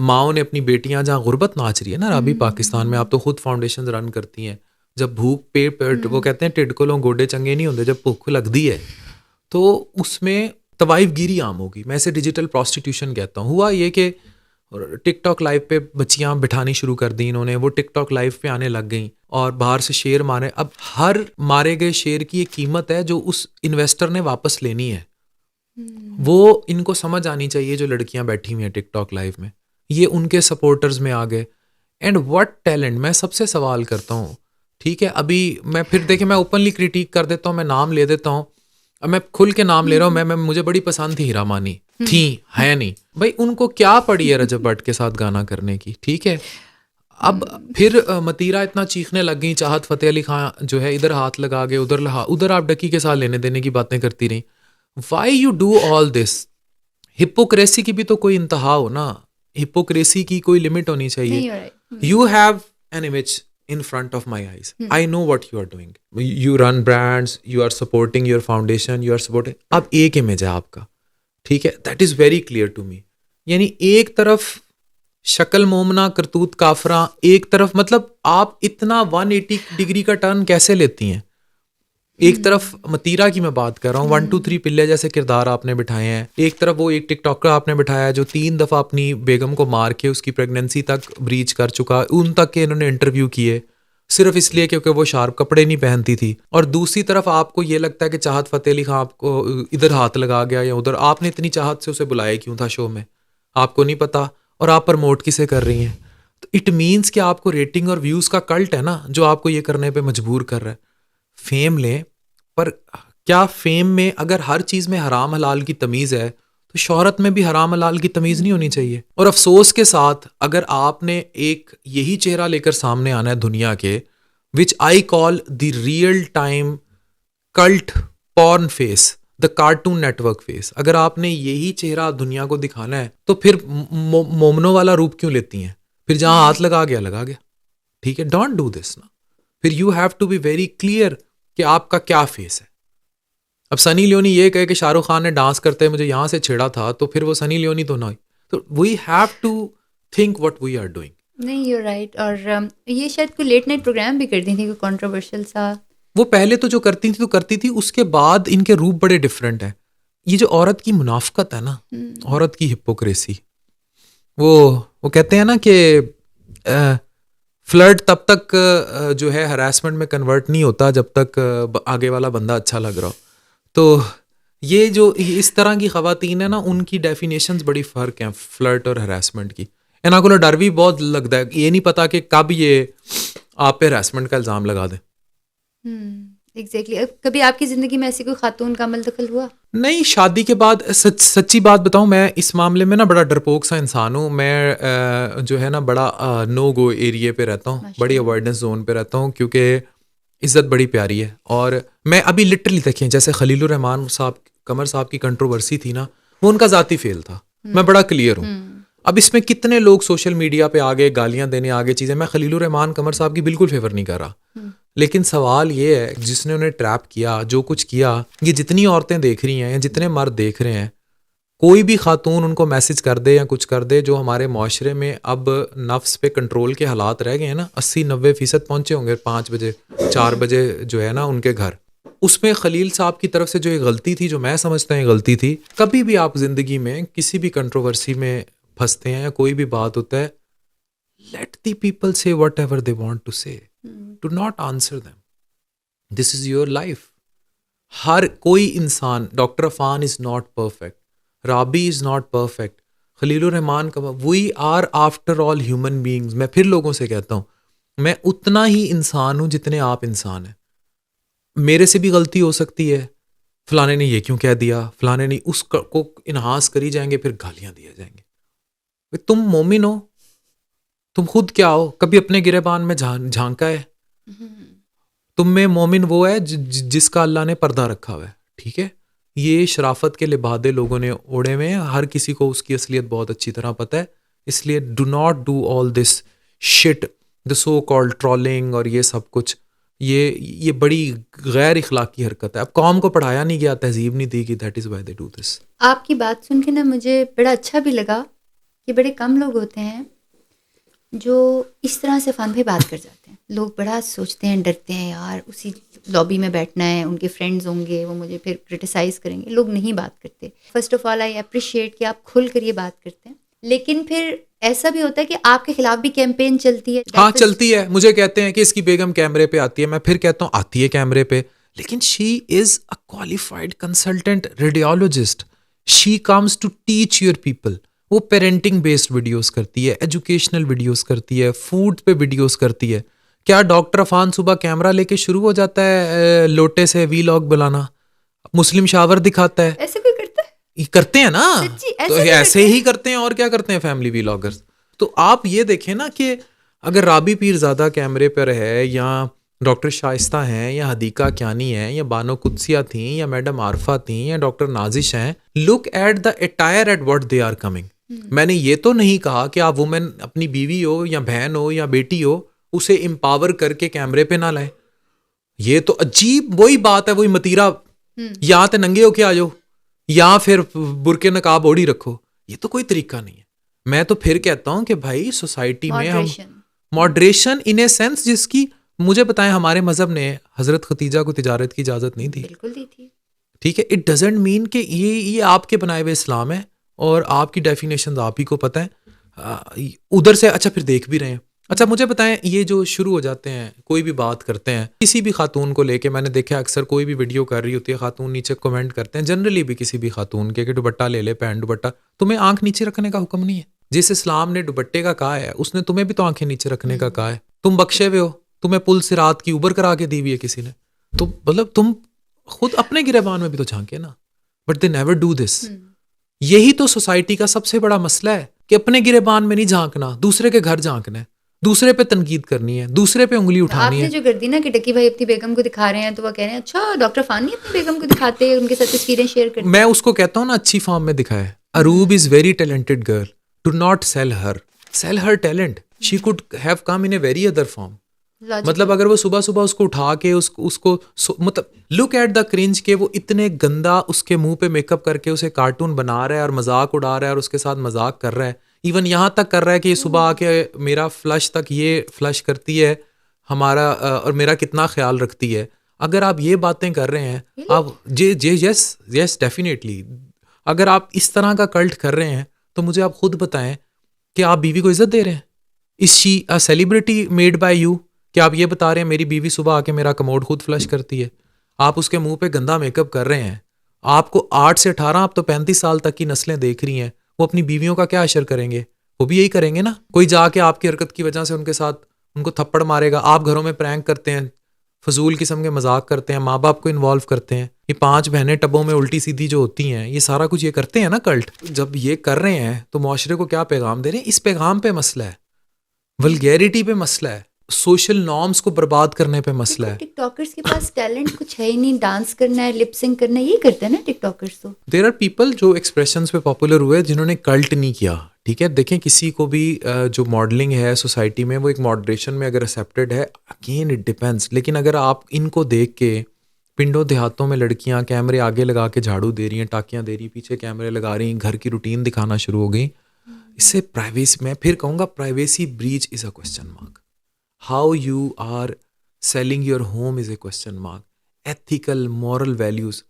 माओ ने अपनी बेटियां जहाँ गुर्बत नाच रही है ना अभी पाकिस्तान में, आप तो खुद फाउंडेशन रन करती हैं, जब भूख पेट वो कहते हैं टिडकोलों गोडे चंगे नहीं होते, जब भूख लगती है तो उसमें तवाइफगिरी आम होगी। मैं इसे डिजिटल प्रोस्टिट्यूशन कहता हूँ। हुआ ये कि टिकटॉक लाइव पे बच्चियां बिठानी शुरू कर दी इन्होंने, वो टिकटॉक लाइव पे आने लग गई और बाहर से शेर मारे। अब हर मारे गए शेर की एक कीमत है जो उस इन्वेस्टर ने वापस लेनी है। वो इनको समझ आनी चाहिए, जो लड़कियां बैठी हुई हैं टिकटॉक लाइव में, ये उनके सपोर्टर्स में आ गए। एंड व्हाट टैलेंट, मैं सबसे सवाल करता हूँ, ठीक है, अभी मैं फिर देखे, मैं ओपनली क्रिटिक कर देता हूँ, मैं नाम ले देता हूँ, अब मैं खुल के नाम ले रहा हूँ। मैं मुझे बड़ी पसंद थी हीरा मानी, थी, है नहीं भाई, उनको क्या पड़ी है रजब भट्ट के साथ गाना करने की, ठीक है। अब फिर मतीरा इतना चीखने लग गई, चाहत फतेह अली खान जो है इधर हाथ लगा के उधर आप डकी के साथ लेने देने की बातें करती रही। Why you do all this? Hypocrisy की भी तो कोई इंतहा हो ना, हिपोक्रेसी की कोई लिमिट होनी चाहिए। You have an image in front of my eyes. I know what you are doing. You run brands, you are supporting your foundation, you are supporting. अब एक इमेज है आपका, ठीक है, that is very clear to me. यानी एक तरफ शक्ल मोमना करतूत काफरा, एक तरफ मतलब आप इतना 180 डिग्री का टर्न कैसे लेती हैं? एक तरफ मतीरा की मैं बात कर रहा हूँ, 1 2 3 पिल्ले जैसे किरदार आपने बिठाए हैं। एक तरफ वो एक टिकटॉकर आपने बिठाया जो 3 दफ़ा अपनी बेगम को मार के उसकी प्रेगनेंसी तक ब्रीच कर चुका, उन तक के इन्होंने इंटरव्यू किए सिर्फ इसलिए क्योंकि वो शार्प कपड़े नहीं पहनती थी। और दूसरी तरफ आपको ये लगता है कि चाहत फतेह अली खान आपको इधर हाथ लगा गया या उधर, आपने इतनी चाहत से उसे बुलाया क्यों था शो में, आपको नहीं पता, और आप प्रमोट किसे कर रही हैं। तो इट मीन्स कि आपको रेटिंग और व्यूज़ का कल्ट है ना जो आपको ये करने पर मजबूर कर रहा है। फेम लें, पर क्या फेम में अगर हर चीज़ में हराम हलाल की तमीज़ है तो शोहरत में भी हराम हलाल की तमीज़ नहीं होनी चाहिए। और अफसोस के साथ अगर आपने एक यही चेहरा लेकर सामने आना है दुनिया के, which I call the real time cult porn face, the Cartoon Network face, अगर आपने यही चेहरा दुनिया को दिखाना है तो फिर मोमनो वाला रूप क्यों लेती हैं? फिर जहाँ हाथ लगा गया, ठीक है, डोंट डू दिस ना। फिर you have to be very clear कि आपका क्या फेस है। अब सनी लियोनी ये कहे कि शाहरुख खान ने डांस करते हैं मुझे यहाँ से छेड़ा था, तो फिर वो सनी लियोनी तो ना। तो we have to think what we are doing. नहीं, यू राइट। और ये शायद कोई लेट नाइट प्रोग्राम भी करती थी, कोई कंट्रोवर्शियल सा। वो पहले तो जो करती थी, उसके बाद इनके रूप बड़े डिफरेंट है। ये जो औरत की मुनाफकत है ना, औरत की हिपोक्रेसी, वो कहते हैं ना कि फ्लर्ट तब तक जो है हरासमेंट में कन्वर्ट नहीं होता जब तक आगे वाला बंदा अच्छा लग रहा हो। तो ये जो इस तरह की ख़वातीन है ना, उनकी डेफिनेशंस बड़ी फ़र्क हैं फ्लर्ट और हरासमेंट की। इन्हों को डर भी बहुत लगता है, ये नहीं पता कि कब ये आप पे हरासमेंट का इल्ज़ाम लगा दें। एग्जैक्टली। कभी आपकी ज़िंदगी में ऐसी कोई खातून का अमल दखल हुआ? नहीं, शादी के बाद सच्ची बात बताऊं, मैं इस मामले में ना बड़ा डरपोक सा इंसान हूँ। मैं जो है ना बड़ा नो गो एरिया पे रहता हूँ, बड़ी अवॉइडेंस जोन पे रहता हूँ, क्योंकि इज़्ज़त बड़ी प्यारी है। और मैं अभी लिटरली देखें, जैसे खलीलुर रहमान साहब, कमर साहब की कंट्रोवर्सी थी ना, वो उनका ज़ाती फेल था, मैं बड़ा क्लियर हूँ। अब इसमें कितने लोग सोशल मीडिया पे आगे गालियां देने आगे चीज़ें, मैं खलीलुर रहमान कमर साहब की बिल्कुल फेवर नहीं कर रहा, लेकिन सवाल ये है जिसने उन्हें ट्रैप किया, जो कुछ किया, ये जितनी औरतें देख रही हैं या जितने मर्द देख रहे हैं, कोई भी खातून उनको मैसेज कर दे या कुछ कर दे, जो हमारे माशरे में अब नफ्स पे कंट्रोल के हालात रह गए हैं ना, 80-90% पहुंचे होंगे 5 बजे 4 बजे जो है ना उनके घर, उसमें खलील साहब की तरफ से जो एक गलती थी, जो मैं समझता हूँ गलती थी। कभी भी आप जिंदगी में किसी भी कंट्रोवर्सी में फंसते हैं या कोई भी बात होता है, let the people say whatever they want to say, do not answer them, this is your life. हर कोई इंसान, doctor Afan is not perfect, Rabi is not perfect, Khalilur Rahman का, we are after all human beings. मैं फिर लोगों से कहता हूँ, मैं उतना ही इंसान हूँ जितने आप इंसान हैं। मेरे से भी गलती हो सकती है, फलाने ने ये क्यों कह दिया, फलाने ने उसको इन्हांस करी जाएंगे, फिर गालियां दिए जाएंगे। तुम मोमिन हो, तुम खुद क्या हो, कभी अपने गिरेबान में झांका है? तुम में मोमिन वो है जिसका अल्लाह ने पर्दा रखा हुआ है, ठीक है? ये शराफत के लिबादे लोगों ने ओढ़े हुए हैं, हर किसी को उसकी असलियत बहुत अच्छी तरह पता है। इसलिए do not do all this shit, the so called trolling और ये सब कुछ, ये बड़ी गैर इखलाकी हरकत है। अब कौम को पढ़ाया नहीं गया, तहजीब नहीं दी गई, that is why they do this. आपकी बात सुन के ना मुझे बड़ा अच्छा भी लगा कि बड़े कम लोग होते हैं जो इस तरह से फ़न पे बात कर जाते हैं। लोग बड़ा सोचते हैं, डरते हैं, यार उसी लॉबी में बैठना है, उनके फ्रेंड्स होंगे, वो मुझे फिर क्रिटिसाइज़ करेंगे। लोग नहीं बात करते। First of all I appreciate कि आप खुल कर ये बात करते हैं, लेकिन फिर ऐसा भी होता है कि आपके खिलाफ भी कैंपेन चलती है। हाँ, चलती है। मुझे कहते हैं कि इसकी बेगम कैमरे पे आती है, मैं फिर कहता हूँ आती है कैमरे पे, लेकिन she is a qualified consultant radiologist, she comes to teach your people. वो पेरेंटिंग बेस्ड वीडियोस करती है, एजुकेशनल वीडियोस करती है, फूड पे वीडियोस करती है। क्या डॉक्टर अफान सुबह कैमरा लेके शुरू हो जाता है लोटे से वीलॉग बनाना, मुस्लिम शावर दिखाता है? ऐसे कोई करता है? करते हैं ना, तो ऐसे ही करते हैं, और क्या करते हैं फैमिली वीलॉगर्स। तो आप ये देखें ना कि अगर राबी पीरज़ादा कैमरे पर है, या डॉक्टर शाइस्ता हैं, या हदीका क्यानी हैं, या बानो कुदसिया थी, या मैडम आरफा थी, या डॉक्टर नाजिश हैं, look at the attire at what they are coming. मैंने ये तो नहीं कहा कि आप वुमेन, अपनी बीवी हो या बहन हो या बेटी हो, उसे एम्पावर करके कैमरे पे ना लाए। ये तो अजीब, वही बात है, वही मतीरा, या तो नंगे होके आ जाओ या फिर बुरके नकाब ओढ़ी रखो। ये तो कोई तरीका नहीं है। मैं तो फिर कहता हूं कि भाई सोसाइटी में हम मॉडरेशन इन ए सेंस, जिसकी मुझे बताएं हमारे मजहब ने हजरत खतीजा को तिजारत की इजाजत नहीं दी, बिल्कुल दी थी, ठीक है? इट डजंट मीन कि ये आपके बनाए हुए इस्लाम है और आपकी डेफिनेशन आप ही को पता है। उधर से अच्छा फिर देख भी रहे हैं। अच्छा मुझे बताएं, ये जो शुरू हो जाते हैं, कोई भी बात करते हैं किसी भी खातून को लेके, मैंने देखा अक्सर कोई भी वीडियो कर रही होती है खातून, नीचे कमेंट करते हैं जनरली भी किसी भी खातून के कि दुपट्टा ले ले, पैंट दुपट्टा। तुम्हें आंख नीचे रखने का हुक्म नहीं है। जिस इस्लाम ने दुपट्टे का कहा है, उसने तुम्हें भी तो आंखें नीचे रखने का कहा है। तुम बख्शे हुए हो, तुम्हें पुल से रात की उबर करा के दी हुई है किसी ने, तो मतलब तुम खुद अपने गिरेबान में भी तो झांके ना, but they never do this. यही तो सोसाइटी का सबसे बड़ा मसला है कि अपने गिरेबान में नहीं झांकना, दूसरे के घर झांकना है, दूसरे पे तनकीद करनी है, दूसरे पे उंगली उठानी है। आपने जो कर दी ना कि टकी भाई अपनी बेगम को दिखा रहे हैं, तो वो कह रहे हैं अच्छा डॉक्टर फानी अपनी बेगम को दिखाते हैं, उनके साथ तस्वीरें शेयर करते हैं। मैं उसको कहता हूँ ना, अच्छी फॉर्म में दिखाए। Arub is very talented girl, do not sell her talent, she could have come in a very other form. मतलब अगर वो सुबह सुबह उसको उठा के उसको मतलब लुक एट द क्रिंज के वो इतने गंदा उसके मुंह पे मेकअप करके उसे कार्टून बना रहा है और मजाक उड़ा रहा है और उसके साथ मजाक कर रहा है। इवन यहाँ तक कर रहा है कि सुबह आके मेरा फ्लश तक ये फ्लश करती है हमारा और मेरा कितना ख्याल रखती है। अगर आप ये बातें कर रहे हैं आप यस डेफिनेटली, अगर आप इस तरह का कल्ट कर रहे हैं तो मुझे आप खुद बताएं कि आप बीवी को इज्जत दे रहे हैं। Is she a celebrity made by you? कि आप ये बता रहे हैं मेरी बीवी सुबह आके मेरा कमोड खुद फ्लश करती है, आप उसके मुंह पे गंदा मेकअप कर रहे हैं। आपको 8 से 18 आप तो 35 साल तक की नस्लें देख रही हैं, वो अपनी बीवियों का क्या असर करेंगे? वो भी यही करेंगे ना। कोई जाके आपकी हरकत की वजह से उनके साथ उनको थप्पड़ मारेगा। आप घरों में प्रैंक करते हैं, फजूल किस्म के मजाक करते हैं, माँ बाप को इन्वॉल्व करते हैं। ये 5 बहनें टबों में उल्टी सीधी जो होती हैं, ये सारा कुछ ये करते हैं ना कल्ट। जब ये कर रहे हैं तो मुआशरे को क्या पैगाम दे रहे हैं? इस पैगाम पे मसला है, वल्गैरिटी पे मसला है, सोशल नॉर्म्स को बर्बाद करने पे मसला है। टिकटॉकर्स के पास टैलेंट कुछ है ही नहीं, डांस करना है, लिप सिंक करना है, ये करते हैं ना टिकटॉकर्स। तो देयर आर पीपल जो एक्सप्रेशंस पे पॉपुलर हुए जिन्होंने कल्ट नहीं किया। ठीक है, देखें किसी को भी जो मॉडलिंग है सोसाइटी में वो एक मॉडरेशन में अगर एक्सेप्टेड है, अगेन इट डिपेंड्स। लेकिन अगर आप इनको देख के पिंडों देहातों में लड़कियां कैमरे आगे लगा के झाड़ू दे रही हैं, टाकियां दे रही, पीछे कैमरे लगा रही, घर की रूटीन दिखाना शुरू हो गई, इससे प्राइवेसी, मैं फिर कहूँगा privacy breach is a question mark. How you are selling your home is a question mark. Ethical moral values,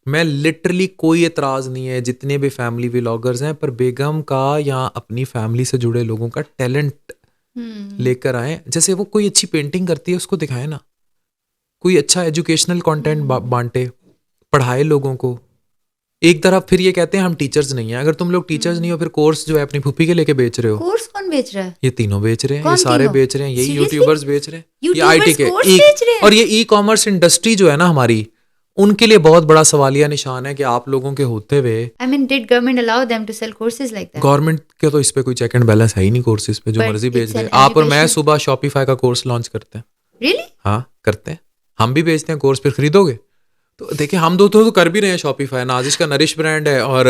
मैं लिटरली कोई एतराज़ नहीं है जितने भी फैमिली व्लॉगर्स हैं, पर बेगम का या अपनी फैमिली से जुड़े लोगों का टैलेंट लेकर आए। जैसे वो कोई अच्छी पेंटिंग करती है उसको दिखाए ना, कोई अच्छा एजुकेशनल कंटेंट बांटे, पढ़ाए लोगों को। एक तरफ फिर ये कहते हैं हम टीचर्स नहीं हैं। अगर तुम लोग टीचर्स नहीं हो फिर कोर्स जो है अपनी फूफी के लेके बेच रहे हो। कोर्स कौन बेच रहा है? ये तीनों बेच रहे हैं, ये सारे बेच रहे हैं, यही यूट्यूबर्स बेच रहे हैं, ये IT के और ये ई कॉमर्स इंडस्ट्री जो है ना हमारी, उनके लिए बहुत बड़ा सवालिया निशान है कि आप लोगों के होते हुए did government allow them to sell courses like that? Government के तो इस पे कोई चेक एंड बैलेंस है ही नहीं, कोर्सेज पे जो मर्जी बेच दे। आप और मैं सुबह शॉपिफाई का कोर्स लॉन्च करते हैं। Really? हाँ करते हैं, हम भी बेचते हैं कोर्स, फिर खरीदोगे? तो देखिए हम दो तो कर भी रहे हैं शॉपिफाई। नाजिश का नरिश ब्रांड है और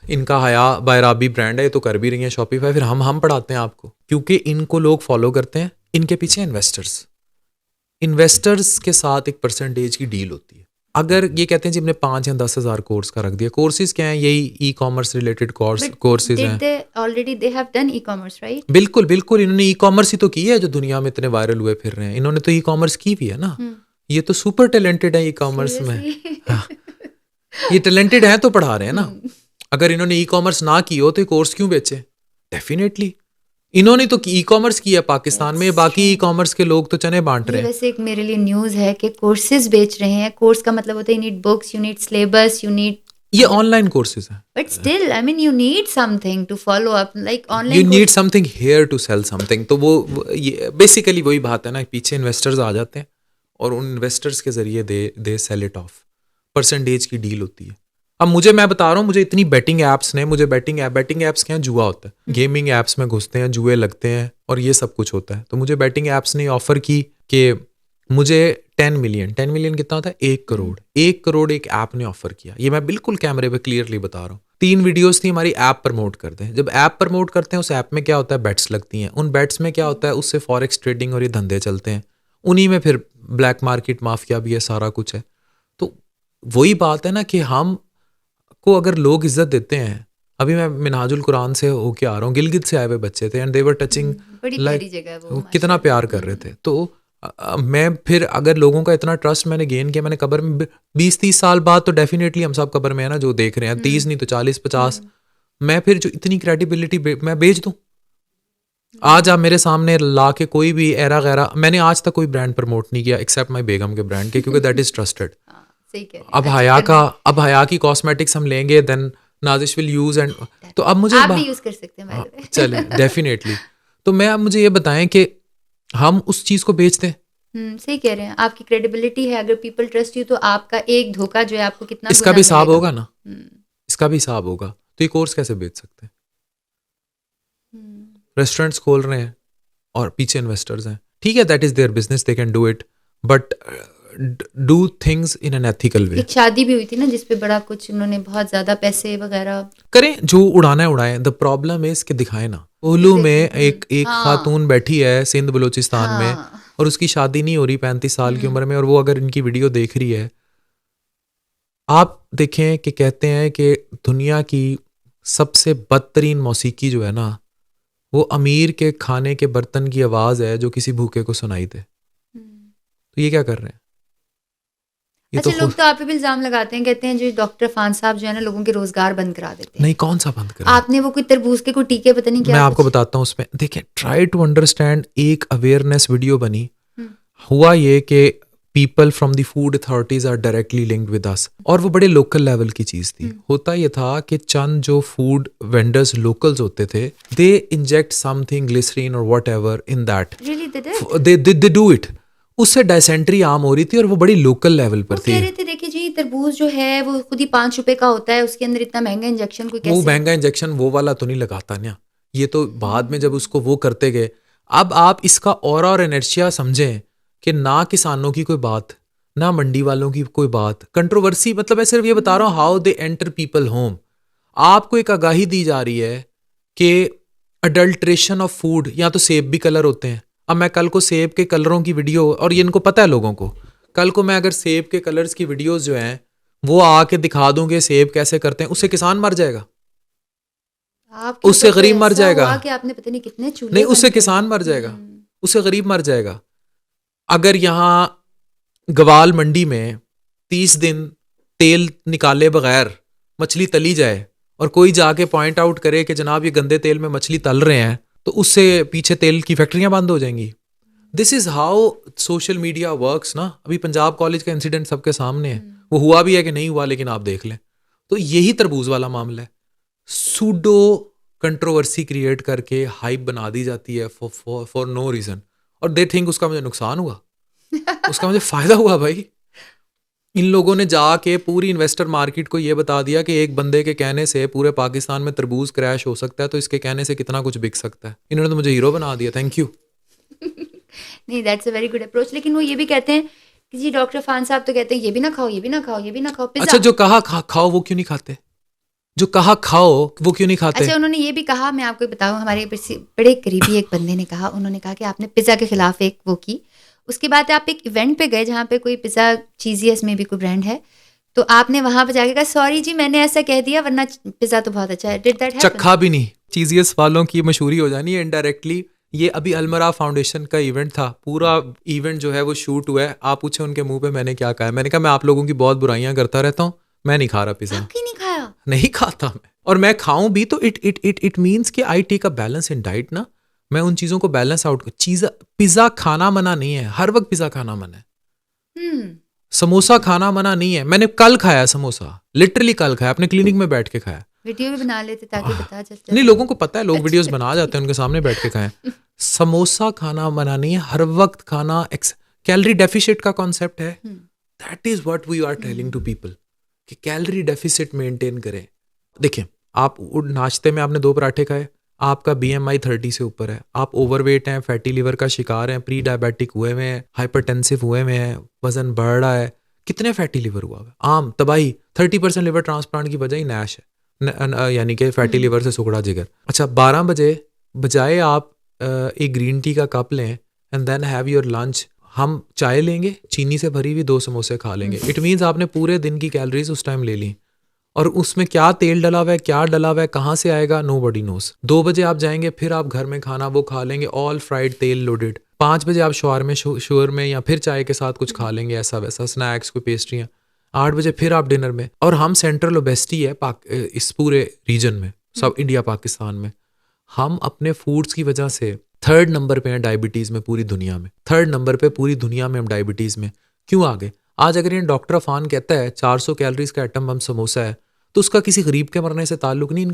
इनका हया बायराबी ब्रांड है, ये तो कर भी रही हैं शॉपिफाई। फिर हम पढ़ाते हैं आपको, क्योंकि इनको लोग फॉलो करते हैं। इनके पीछे इन्वेस्टर्स के साथ एक परसेंटेज की डील होती है। अगर ये कहते हैं जी हमने 5 या 10 हज़ार कोर्स का रख दिया। कोर्सेज क्या है? यही ई कॉमर्स रिलेटेड कोर्सेज हैं। Already they have done e commerce, right? बिल्कुल बिल्कुल, इन्होंने ई कॉमर्स ही तो की है जो दुनिया में इतने वायरल हुए फिर रहे हैं। इन्होंने तो ई कॉमर्स की भी है ना। ये तो सुपर टैलेंटेड है ई कॉमर्स में। हाँ। ये टैलेंटेड है तो पढ़ा रहे हैं ना। अगर इन्होंने ई कॉमर्स ना की हो तो ये कोर्स क्यों बेचे? डेफिनेटली इन्होंने तो ई कॉमर्स किया पाकिस्तान में, बाकी ई कॉमर्स के लोग तो चने बांट रहे हैं। वैसे एक मेरे लिए न्यूज़ है कि कोर्सेज बेच रहे हैं। कोर्स का मतलब होता है you need books, you need syllabus, you need, ये ऑनलाइन कोर्सेज हैं, but still I mean you need something to follow up, like online you need something here to sell something. तो वो ये बेसिकली वही बात है ना, पीछे इन्वेस्टर्स आ जाते हैं और उन इन्वेस्टर्स के जरिए they sell it of. Percentage की डील होती है। अब मैं बता रहा हूँ, मुझे इतनी बेटिंग ऐप्स ने, मुझे बेटिंग ऐप्स क्या, जुआ होता है, गेमिंग ऐप्स में घुसते हैं, जुए लगते हैं और ये सब कुछ होता है। तो मुझे बेटिंग ऐप्स ने ऑफर की कि मुझे 10 मिलियन कितना होता है? 1 करोड़। 1 करोड़ एक ऐप ने ऑफर किया। ये मैं बिल्कुल कैमरे पे क्लियरली बता रहा हूँ। 3 वीडियोस थी हमारी, ऐप प्रमोट करते हैं। जब ऐप प्रमोट करते हैं उस ऐप में क्या होता है? बेट्स लगती हैं। उन बेट्स में क्या होता है? उससे फॉरेक्स ट्रेडिंग और ये धंधे चलते हैं। उन्हीं में फिर ब्लैक मार्केट माफिया भी है, सारा कुछ है। तो वही बात है ना कि हम को अगर लोग इज्जत देते हैं। अभी मैं मिनहाजुल कुरान से होके आ रहा हूँ, गिलगित से आए हुए बच्चे थे and they were touching, like वो कितना प्यार कर रहे थे। तो मैं फिर अगर लोगों का इतना ट्रस्ट मैंने गेन किया, मैंने कब्र में 20-30 साल बाद तो डेफिनेटली हम सब कब्र में है ना जो देख रहे हैं, 30 नहीं तो 40-50, मैं फिर जो इतनी क्रेडिबिलिटी मैं बेच दूँ। आज आप मेरे सामने ला के कोई भी एरा गैरा, मैंने आज तक कोई ब्रांड प्रमोट नहीं किया एक्सेप्ट माई बेगम के ब्रांड के, क्योंकि दैट इज ट्रस्टेड। अब हया की कॉस्मेटिक्स हम लेंगे, then Nazish will use and, तो अब मुझे आप भी यूज कर सकते हैं चले डेफिनेटली। तो मैं अब मुझे ये बताएं कि हम उस चीज को बेचते हैं। सही कह रहे हैं, आपकी क्रेडिबिलिटी है, अगर पीपल ट्रस्ट यू तो आपका एक धोखा जो है आपको कितना, इसका भी हिसाब होगा ना, इसका भी हिसाब होगा। तो ये कोर्स कैसे बेच सकते हैं? रेस्टोरेंट्स खोल रहे हैं और पीछे इन्वेस्टर्स हैं, ठीक है, that is their business, they can do it, but do things in an ethical way. एक शादी भी हुई थी ना जिसपे बड़ा कुछ उन्होंने बहुत ज्यादा पैसे वगैरह करें, जो उड़ाना है उड़ाएं। द प्रॉब्लम इज कि दिखाएं ना। ओलू में एक खातून बैठी है सिंध बलोचिस्तान में और उसकी शादी नहीं हो रही 35 साल की उम्र में, और वो अगर इनकी वीडियो देख रही है, आप देखें कि कहते हैं कि दुनिया की सबसे बदतरीन मौसीकी जो है ना, वो अमीर के खाने के बर्तन की आवाज है जो किसी भूखे को सुनाई दे। तो ये क्या कर रहे हैं? अच्छा, लोग तो आप पे भी इल्जाम लगाते हैं, कहते हैं जो डॉक्टर अफान साहब जो है ना लोगों के रोजगार बंद करा देते हैं। नहीं, कौन सा बंद करा? आपने वो कोई तरबूज के कोई टीके पता नहीं क्या, मैं आपको बताता हूँ उसमें। देखिए, ट्राई टू अंडरस्टैंड। एक अवेयरनेस वीडियो बनी, हुआ ये कि people from the food authorities are directly linked with us, और वो बड़े लोकल लेवल की चीज थी। होता ये था कि चंद जो फूड वेंडर्स लोकल्स होते थे, दे इंजेक्ट समथिंग ग्लिसरीन और whatever in that, they do it. उससे डायसेंट्री आम हो रही थी और वो बड़ी लोकल लेवल पर थी। कह रहे थे देखिए जी तरबूज जो है वो खुद ही 5 रुपए का होता है, उसके अंदर इतना महंगा इंजेक्शन कोई कैसे? वो महंगा इंजेक्शन वो वाला तो नहीं लगाता ना, ये तो बाद में जब उसको वो करते गए। अब आप इसका और इनर्शिया समझें कि ना किसानों की कोई बात, ना मंडी वालों की कोई बात, कंट्रोवर्सी, मतलब मैं सिर्फ ये बता रहा हूँ how they enter people home. आपको एक आगाही दी जा रही है कि अडल्ट्रेशन ऑफ फूड, या तो सेब भी कलर होते हैं। अब मैं कल को सेब के कलरों की वीडियो, और ये इनको पता है लोगों को, कल को मैं अगर सेब के कलर्स की वीडियोस जो हैं वो आके दिखा दूं कि सेब कैसे करते हैं, उससे किसान मर जाएगा, उससे गरीब मर जाएगा कि आपने पता नहीं कितने चूल्हे, नहीं उससे किसान मर जाएगा, उससे गरीब मर जाएगा। अगर यहाँ गवाल मंडी में 30 दिन तेल निकाले बगैर मछली तली जाए और कोई जाके पॉइंट आउट करे कि जनाब ये गंदे तेल में मछली तल रहे हैं, तो उससे पीछे तेल की फैक्ट्रियां बंद हो जाएंगी। This is how social media works ना। अभी पंजाब कॉलेज का इंसिडेंट सबके सामने है, वो हुआ भी है कि नहीं हुआ, लेकिन आप देख लें। तो यही तरबूज वाला मामला है, सूडो कंट्रोवर्सी क्रिएट करके हाइप बना दी जाती है फॉर नो रीजन, और दे थिंक उसका मुझे नुकसान हुआ उसका मुझे फायदा हुआ। भाई इन लोगों ने जाके पूरी इन्वेस्टर मार्केट को ये बता दिया कि एक बंदे के कहने से पूरे पाकिस्तान में तरबूज क्रैश हो सकता है, तो इसके कहने से कितना कुछ बिक सकता है। इन्होंने तो मुझे हीरो बना दिया, थैंक यू। नहीं, that's a very good approach. लेकिन वो ये भी कहते हैं कि जी डॉक्टर खान साहब तो कहते हैं ये भी ना खाओ, ये भी ना खाओ, ये भी ना खाओ। अच्छा, जो कहा खाओ वो क्यों नहीं खाते? जो कहा खाओ वो क्यों नहीं खाते? अच्छा, उन्होंने ये भी कहा, मैं आपको बताऊं, हमारे बड़े करीबी एक बंदे ने कहा, उन्होंने कहा कि आपने पिज़्ज़ा के खिलाफ एक वो की, उसके बाद आप एक इवेंट पे गए जहाँ पे कोई पिज़्ज़ा चीज़ियस में भी कोई ब्रांड है, तो आपने वहाँ पे जाके कहा सॉरी जी मैंने ऐसा कह दिया वरना पिज़्ज़ा तो बहुत अच्छा है। Did that happen? चखा भी नहीं। चीज़ियस वालों की मशहूरी हो जानी है इनडायरेक्टली। ये अभी अलमरा फाउंडेशन का इवेंट था, पूरा इवेंट जो है वो शूट हुआ है। आप पूछे उनके मुंह पे मैंने क्या कहा है, मैंने कहा मैं आप लोगों की बहुत बुराइयां करता रहता हूँ, मैं नहीं खा रहा पिज़्ज़ा। नहीं खाया? नहीं खाता मैं, और मैं खाऊं भी तो इट मीन्स कि I take a balance in diet ना। मैं उन चीज़ों को बैलेंस आउट, चीज़ पिज़्ज़ा खाना मना नहीं है, हर वक्त पिज़्ज़ा खाना मना है। समोसा खाना मना नहीं है। मैंने कल खाया समोसा, लिटरली कल खाया, अपने क्लिनिक में बैठ के खाया। वीडियो भी बना लेते ताकि पता चले। नहीं, लोगों को पता है, लोग वीडियोस बना जाते हैं, उनके सामने बैठ के खाएं। समोसा खाना मना नहीं है, हर वक्त खाना। कैलोरी डेफिसिट का कॉन्सेप्ट है, that is what we are telling to people कि कैलोरी डेफिसिट मेंटेन करें। देखिए, आप नाश्ते में आपने 2 पराठे खाए, आपका BMI 30 से ऊपर है, आप ओवरवेट हैं, फैटी लिवर का शिकार हैं, प्री डायबिटिक हुए हुए हैं, हाइपरटेंसिव हुए हुए हैं, वजन बढ़ रहा है, कितने फैटी लिवर हुआ है, आम तबाही। 30% लिवर ट्रांसप्लांट की वजह ही नैश है, यानी कि फैटी लिवर से सुखड़ा जिगर। अच्छा, 12 बजे बजाय आप एक ग्रीन टी का कप लें and then have your lunch, हम चाय लेंगे, चीनी से भरी हुई 2 समोसे खा लेंगे। इट मीन्स आपने पूरे दिन की कैलोरीज उस टाइम ले ली, और उसमें क्या तेल डला हुआ है, क्या डला हुआ है, कहाँ से आएगा, नोबडी नोस। 2 बजे आप जाएंगे, फिर आप घर में खाना वो खा लेंगे, ऑल फ्राइड तेल लोडेड। 5 बजे आप शोर में या फिर चाय के साथ कुछ खा लेंगे, ऐसा वैसा स्नैक्स, कोई पेस्ट्रियाँ। 8 बजे फिर आप डिनर में। और हम सेंट्रल ओबेसिटी है इस पूरे रीजन में, सब इंडिया पाकिस्तान में। हम अपने फूड्स की वजह से 3rd नंबर पे हैं डायबिटीज़ में पूरी दुनिया में। 3rd नंबर पे पूरी दुनिया में हम डायबिटीज़ में क्यों आ गए? आज अगर ये डॉक्टर अफान कहता है 400 कैलोरीज का एटम बम समोसा है, तो उसका किसी गरीब के मरने से ताल्लुक नहीं,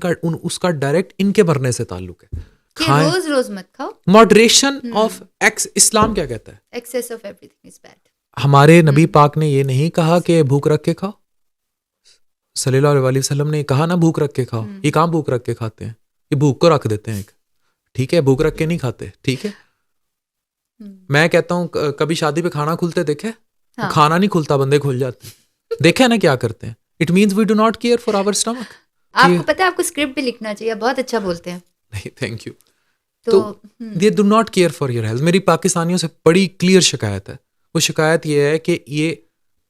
उसका डायरेक्ट इनके मरने से ताल्लुक है। रोज रोज मत खाओ, मॉडरेशन ऑफ इस्लाम क्या कहता है? Excess of everything is bad. हमारे नबी पाक ने ये नहीं कहा कि भूख रख के खाओ, सल्लल्लाहु अलैहि वसल्लम ने कहा ना भूख रख के खाओ। ये कहाँ भूख रख के खाते हैं, ये भूख को रख देते हैं। ठीक है, भूख रख के नहीं खाते, ठीक है। मैं कहता हूँ कभी शादी पे खाना खुलते देखे? हाँ। खाना नहीं खुलता, बंदे खुल जाते, देखे ना क्या करते हैं। It means we do not care for our stomach. आपको पता है आपको स्क्रिप्ट भी लिखना चाहिए, बहुत अच्छा बोलते हैं। नहीं, थैंक यू। तो they do not care for your health. मेरी पाकिस्तानियों से बड़ी क्लियर शिकायत है। वो शिकायत ये है कि ये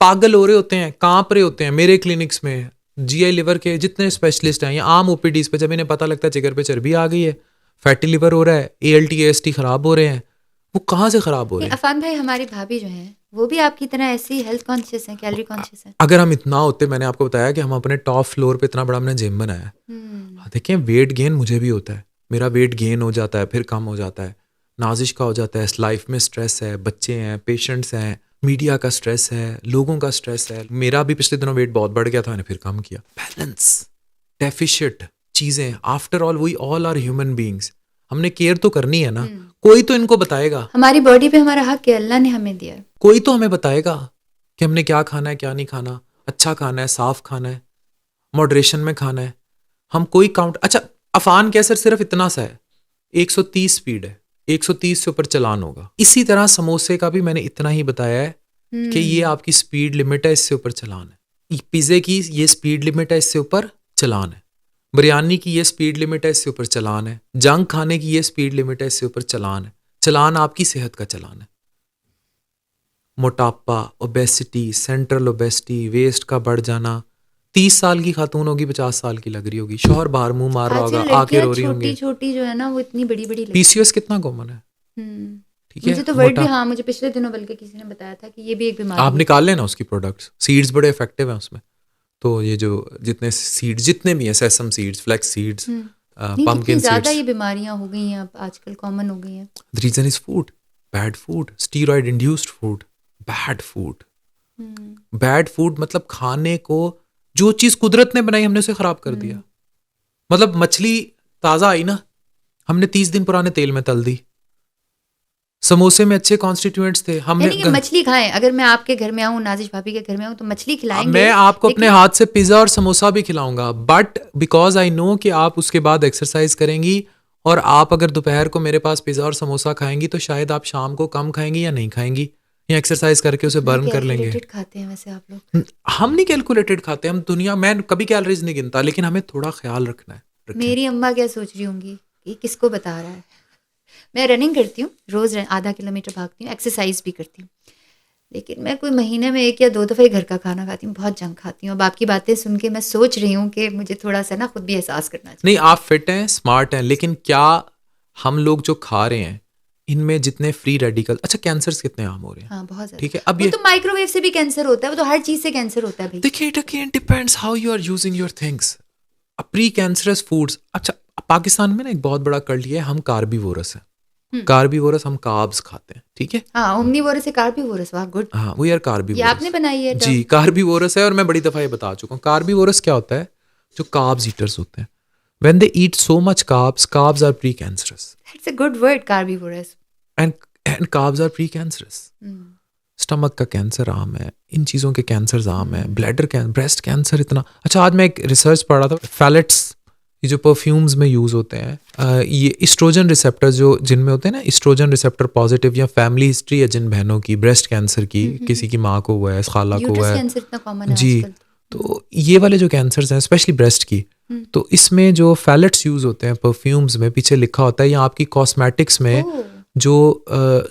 पागल हो रहे होते हैं, कांप रहे होते हैं। मेरे क्लिनिक्स में GI लिवर के जितने स्पेशलिस्ट हैं, या आम OPDs पे जब इन्हें पता लगता है जिगर पे चर्बी आ गई है, फैटी लिवर हो रहा है, ALT AST खराब हो रहे हैं, वो कहाँ से खराब हो रहे हैं? अफान भाई, हमारी भाभी जो है वो भी आपकी तरह ऐसी हेल्थ कॉन्शियस है, कैलोरी कॉन्शियस है। अगर हम इतना होते, मैंने आपको बताया कि हम अपने टॉप फ्लोर पे इतना बड़ा हमने जिम बनाया है। देखिए, वेट गेन मुझे भी होता है, मेरा वेट गेन हो जाता है, फिर कम हो जाता है, नाजिश का हो जाता है, लाइफ में स्ट्रेस है, बच्चे हैं, पेशेंट्स हैं, मीडिया का स्ट्रेस है, लोगों का स्ट्रेस है। मेरा भी पिछले दिनों वेट बहुत बढ़ गया था, मैंने फिर कम किया। बैलेंस, डेफिशिट चीज़ें, after all we all are human beings. हमने केयर तो करनी है ना। कोई तो इनको बताएगा। हमारी बॉडी पे हमारा हक है, अल्लाह ने हमें दिया है। कोई तो हमें बताएगा कि हमने क्या खाना है, क्या नहीं खाना, अच्छा खाना है, साफ खाना है, मॉडरेशन में खाना है। हम कोई काउंट, अच्छा अफान कैसर सिर्फ इतना सा है, 130 स्पीड है, 130 से ऊपर चलान होगा। इसी तरह समोसे का भी मैंने इतना ही बताया है कि ये आपकी स्पीड लिमिट है, इससे ऊपर चलान है। पिज़्ज़े की ये स्पीड लिमिट है, इससे ऊपर चलान है। बिरयानी की ये स्पीड लिमिट है, इससे ऊपर चलान है। जंक खाने की ये स्पीड लिमिट है, इससे ऊपर चलान है। चलान आपकी सेहत का चलान है। मोटापा, ओबेसिटी, सेंट्रल ओबेसिटी, वेस्ट का बढ़ जाना। 30 साल की खातून होगी, 50 साल की लग रही होगी, शौहर बाहर मुंह मार रहा होगा, आके रो रही होंगी। छोटी जो है ना वो इतनी बड़ी बड़ी। पीसीओएस कितना कॉमन है, ठीक है। मुझे तो वर्ड भी, हाँ मुझे पिछले दिनों बल्कि किसी ने बताया था कि ये भी एक बीमारी। आप निकाल लेना उसकी प्रोडक्ट्स, सीड्स बड़े इफेक्टिव हैं उसमें। तो ये जो जितने सीड्स जितने भी हैं, सेसम seeds, flax seeds, pumpkin seeds, ज्यादा ये बीमारियां हो गई हैं अब आजकल, कॉमन हो गई हैं। The reason is food, bad food, steroid induced food, bad food. Bad food मतलब खाने को, जो चीज कुदरत ने बनाई हमने उसे खराब कर दिया। मतलब मछली ताजा आई ना, हमने 30 दिन पुराने तेल में तल दी। समोसे में अच्छे कॉन्स्टिट्यूएंट्स थे, हमने मछली खाएं। अगर मैं आपके घर में आऊं, नाजिश भाभी के घर में आऊं, तो मछली खिलाएंगे। मैं आपको अपने हाथ से पिज्जा और समोसा भी खिलाऊंगा, बट बिकॉज आई नो कि आप उसके बाद एक्सरसाइज करेंगी, और आप अगर दोपहर को मेरे पास पिज्जा और समोसा खाएंगी तो शायद आप शाम को कम खाएंगी या नहीं खाएंगी, या एक्सरसाइज करके उसे बर्न कर लेंगे। खाते हैं वैसे आप लोग? हम नहीं कैलकुलेटेड खाते, हम दुनिया, मैं कभी कैलोरीज नहीं गिनता, लेकिन हमें थोड़ा ख्याल रखना है। मेरी अम्मा क्या सोच रही होंगी कि किसको बता रहा है। मैं रनिंग करती हूँ, रोज 1/2 किलोमीटर भागती हूँ, एक्सरसाइज भी करती हूँ, लेकिन मैं कोई महीने में 1 या 2 दफ़ा ही घर का खाना खाती हूँ, बहुत जंक खाती हूँ। अब आपकी बातें सुन के मैं सोच रही हूँ कि मुझे थोड़ा सा ना खुद भी एहसास करना चाहिए। नहीं, आप फिट हैं, स्मार्ट हैं, लेकिन क्या हम लोग जो खा रहे हैं इनमें जितने फ्री रेडिकल, अच्छा कैंसर्स कितने आम हो रहे हैं। हाँ, बहुत ज़्यादा। ठीक है, अब ये तो माइक्रोवेव से भी कैंसर होता है, वो तो हर चीज़ से कैंसर होता है भाई। देखिए, it again depends how you are using your things. Pre cancerous foods, अच्छा पाकिस्तान में ना एक बहुत बड़ा कल्ट है, हम कार्बीवोरस हैं। कार्बीवोरस, हम कार्ब्स खाते हैं, ठीक है। हाँ, ओमनीवोरस से कार्बीवोरस, वाह गुड। हाँ, वी आर कार्बीवोरस। ये आपने बनाई है जी, कार्बीवोरस है, और मैं बड़ी दफा ये बता चुका हूँ। कार्बीवोरस क्या होता है? जो कार्ब्स ईटर्स होते हैं, when they eat so much carbs, carbs are pre cancerous. It's a good word, carbivorous. And carbs are pre cancerous. Stomach का कैंसर आम है, इन चीज़ों के कैंसर आम है, ब्लैडर कैंसर, ब्रेस्ट कैंसर इतना। अच्छा, आज मैं एक रिसर्च पढ़ रहा था, फैलेट्स, ये जो परफ्यूम्स में यूज़ होते हैं, ये इस्ट्रोजन रिसेप्टर जो जिनमें होते हैं ना, इस्ट्रोजन रिसेप्टर पॉजिटिव, या फैमिली हिस्ट्री है जिन बहनों की ब्रेस्ट कैंसर की, किसी की माँ को हुआ है, खाला को हुआ है, जी, तो ये वाले जो कैंसर्स हैं स्पेशली ब्रेस्ट की, तो इसमें जो फैलेट्स यूज़ होते हैं परफ्यूम्स में, पीछे लिखा होता है, या आपकी कॉस्मेटिक्स में जो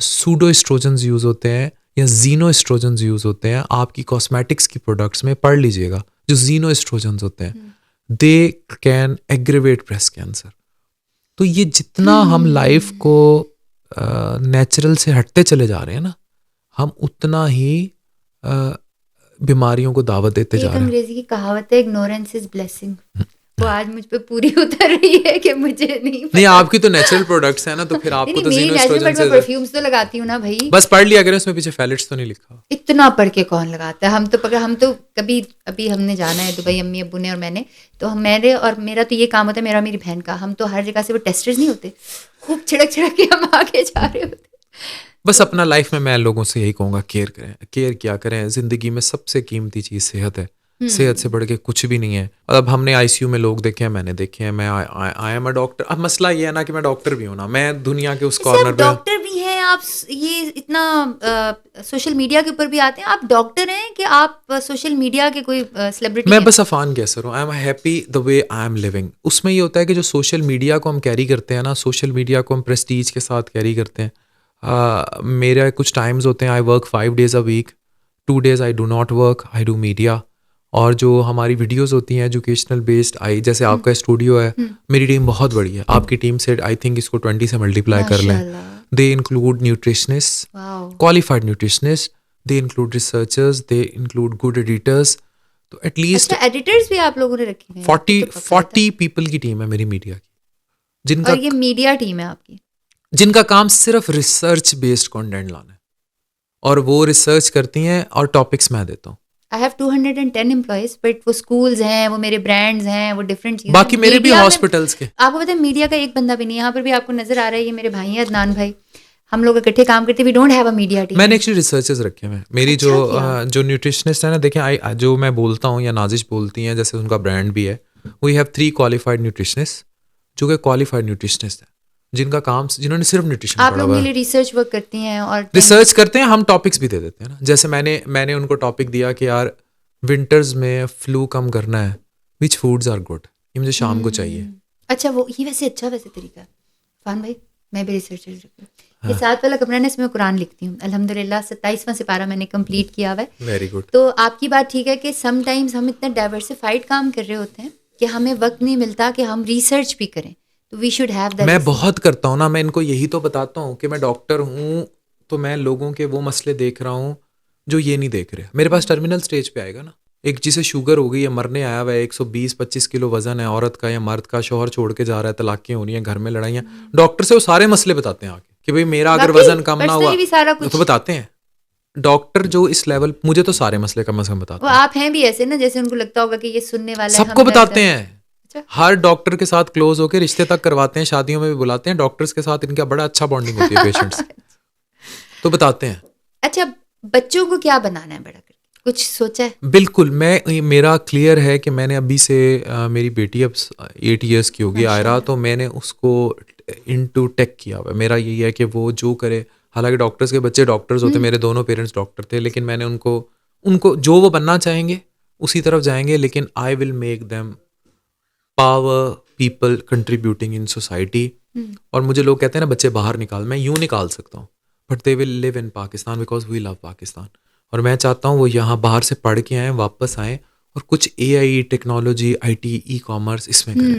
सूडो एस्ट्रोजन्स यूज़ होते हैं या जीनो एस्ट्रोजन्स यूज़ होते हैं, आपकी कॉस्मेटिक्स की प्रोडक्ट्स में पढ़ लीजिएगा, जो जीनो एस्ट्रोजन्स होते हैं, they can aggravate breast cancer. तो ये जितना हम लाइफ को नेचुरल से हटते चले जा रहे हैं ना, हम उतना ही बीमारियों को दावत देते जा रहे हैं। अंग्रेजी की कहावत है, इग्नोरेंस इज ब्लेसिंग, वो आज मुझ पे पूरी उतर रही है कि मुझे नहीं आपकी तो नेचुरल प्रोडक्ट्स है ना, तो फिर आपको तो जीनो एस्ट्रोजन से परफ्यूम्स तो लगाती हूँ ना भाई। बस पढ़ लिया करें, उसमें पीछे फैलेट्स तो नहीं लिखा। इतना पढ़ के कौन लगाता है? हम तो कभी अभी हमने जाना है दुबई, अम्मी अब्बू ने और मैंने, तो मेरे और मेरा तो ये काम होता है, मेरा मेरी बहन का, हम तो हर जगह से वो टेस्टर्स नहीं होते, खूब छिड़क के हम आगे जा रहे होते। बस अपना लाइफ में मैं लोगों से यही कहूँगा, केयर करें, केयर क्या करें। जिंदगी में सबसे कीमती चीज़ सेहत है, सेहत से बढ़ के कुछ भी नहीं है। अब हमने आईसीयू में लोग देखे हैं, मैंने देखे हैं, मैं आई एम अ डॉक्टर। अब मसला ये है ना कि मैं डॉक्टर भी हूँ ना, मैं दुनिया के उस कॉर्नर पे, डॉक्टर भी हैं आप, ये इतना सोशल मीडिया के ऊपर भी आते हैं, आप डॉक्टर हैं कि आप सोशल मीडिया के कोई सेलिब्रिटी? मैं बस अफान कैसर हूँ, I am happy the way I am living. उसमें ये होता है कि जो सोशल मीडिया को हम कैरी करते हैं ना, सोशल मीडिया को हम प्रेस्टीज के साथ कैरी करते हैं। मेरे कुछ टाइम्स होते हैं, I work 5 days a week, 2 days I do not work, I do media. और जो हमारी वीडियोस होती हैं एजुकेशनल बेस्ड, आई जैसे आपका स्टूडियो है, मेरी टीम बहुत बड़ी है, आपकी टीम से आई थिंक इसको 20 से मल्टीप्लाई कर लें। They include nutritionist, qualified nutritionist, they include researchers, they include good editors. तो एटलीस्ट एडिटर्स भी आप लोगों ने रखे हैं? 40 पीपल की टीम है मेरी मीडिया की, जिनका, और ये मीडिया टीम है आपकी, जिनका काम सिर्फ रिसर्च बेस्ड कंटेंट लाना है, और वो रिसर्च करती हैं और टॉपिक्स मैं देता हूँ। आई हैव 210 एम्प्लॉइज, बट वो स्कूल्स हैं, वो मेरे ब्रांड्स हैं, वो डिफरेंट चीज़ें। बाकी मेरे भी हॉस्पिटल्स के, आपको पता है मीडिया का एक बंदा भी नहीं। यहाँ पर भी आपको नजर आ रहा है, ये मेरे भाई हैं अदनान भाई, हम लोग इकट्ठे काम करते, we don't have a media team. मैंने एक्चुअली रिसर्चेस रखे हैं। मेरी जो न्यूट्रिशनिस्ट है ना, देखें जो मैं बोलता हूँ या नाजिश बोलती हैं, जैसे उनका ब्रांड भी है, वी हैव 3 क्वालिफाइड न्यूट्रिशनिस्ट, जो कि क्वालिफाइड न्यूट्रिशनिस्ट है, जिनका काम, जिन्होंने सिर्फ न्यूट्रिशन आप लोग लिए रिसर्च वर्क करती हैं और रिसर्च करते हैं, हम टॉपिक्स भी दे देते हैं ना। जैसे मैंने उनको टॉपिक दिया कि यार विंटर्स में फ्लू कम करना है, विच फूड्स आर गुड, ये मुझे शाम को चाहिए। अच्छा, वो ये वैसे तरीका है फान भाई, मैं भी रिसर्चर हूँ। ये 7 वाला कमरा है, इसमें कुरान लिखती हूँ अल्हम्दुलिल्लाह, 27वां सिपारा मैंने कंप्लीट किया हुआ है। Very good. तो आपकी बात ठीक है कि समटाइम्स हम इतना डाइवर्सिफाइड काम कर रहे होते हैं कि हमें वक्त नहीं मिलता कि हम रिसर्च भी करें, तो वी शुड हैव दैट। मैं बहुत करता हूँ ना, मैं इनको यही तो बताता हूँ कि मैं डॉक्टर हूँ, तो मैं लोगों के वो मसले देख रहा हूँ जो ये नहीं देख रहे। मेरे पास टर्मिनल स्टेज पे आएगा ना, एक जिसे शुगर हो गई है, मरने आया हुआ है, 120-25 किलो वजन है औरत का या मर्द का, शोहर छोड़ के जा रहा है, तलाक़ें हो रही हैं, घर में लड़ाइयाँ, डॉक्टर से वो सारे मसले बताते हैं आके कि भाई मेरा अगर वजन कम ना हुआ तो बताते हैं डॉक्टर जो इस लेवल, मुझे तो सारे मसले कम से कम बताते हैं। आप हैं भी ऐसे ना, जैसे उनको लगता होगा कि ये सुनने वाला है, सबको बताते हैं। हर डॉक्टर के साथ क्लोज होकर रिश्ते तक करवाते हैं, शादियों में भी बुलाते हैं, डॉक्टर्स के साथ इनका बड़ा अच्छा बॉन्डिंग होती है पेशेंट्स तो बताते हैं। अच्छा, बच्चों को क्या बनाना है बड़ा, कुछ सोचा है? बिल्कुल, मेरा क्लियर है कि मैंने अभी से मेरी बेटी अब 8 इयर्स की होगी आयरा, तो मैंने उसको इनटू टेक किया हुआ है। मेरा यही है कि वो जो करे, हालांकि डॉक्टर्स के बच्चे डॉक्टर्स होते, मेरे दोनों पेरेंट्स डॉक्टर थे, लेकिन मैंने उनको जो वो बनना चाहेंगे उसी तरफ जाएंगे, लेकिन I will make them power people contributing in society. और मुझे लोग कहते हैं ना बच्चे बाहर निकाल, मैं यूँ निकाल सकता हूँ, but they will live in Pakistan because we love Pakistan. और मैं चाहता हूँ वो यहाँ बाहर से पढ़ के आएँ, वापस आएँ और कुछ AI टेक्नोलॉजी, IT, ई-कॉमर्स इसमें करें।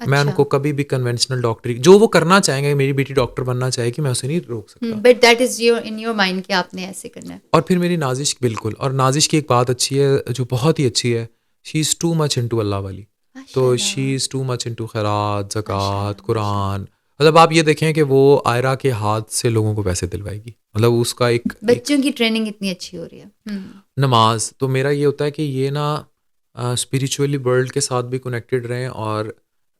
अच्छा। मैं उनको कभी भी कन्वेंशनल डॉक्टरी जो वो करना चाहेंगे, मेरी बेटी डॉक्टर बनना चाहेगी, मैं उसे नहीं रोक सकता, but that is in your mind कि आपने ऐसे करना है। और फिर मेरी नाजिश, बिल्कुल, और नाजिश की एक बात अच्छी है जो बहुत ही अच्छी है, she is too much into Allah वाली, तो she is too much into खैरात, ज़कात, कुरान। मतलब आप ये देखें कि वो आयरा के हाथ से लोगों को पैसे दिलवाएगी, मतलब उसका एक बच्चों की ट्रेनिंग इतनी अच्छी हो रही है। नमाज, तो मेरा ये होता है कि ये ना स्पिरिचुअली वर्ल्ड के साथ भी कनेक्टेड रहें और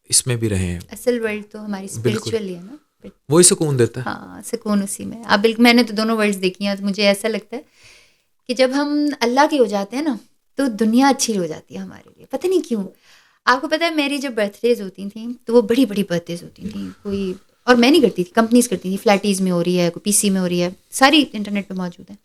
इसमें भी रहें। असल वर्ल्ड तो हमारी स्पिरिचुअली है ना, वही सुकून देता है। हाँ, सुकून उसी में। अब बिल्कुल, मैंने तो दोनों वर्ल्ड्स देखी हैं, तो मुझे ऐसा लगता है कि जब हम अल्लाह के हो जाते हैं ना, तो दुनिया अच्छी हो जाती है हमारे लिए, पता नहीं क्यों। आपको पता है, मेरी जब बर्थडेज होती थी तो वो बड़ी बड़ी बर्थडेज होती थी, कोई, और मैं नहीं करती थी, कंपनीज करती थी, फ्लैटीज़ में हो रही है, कोई PC में हो रही है, सारी इंटरनेट पे मौजूद है।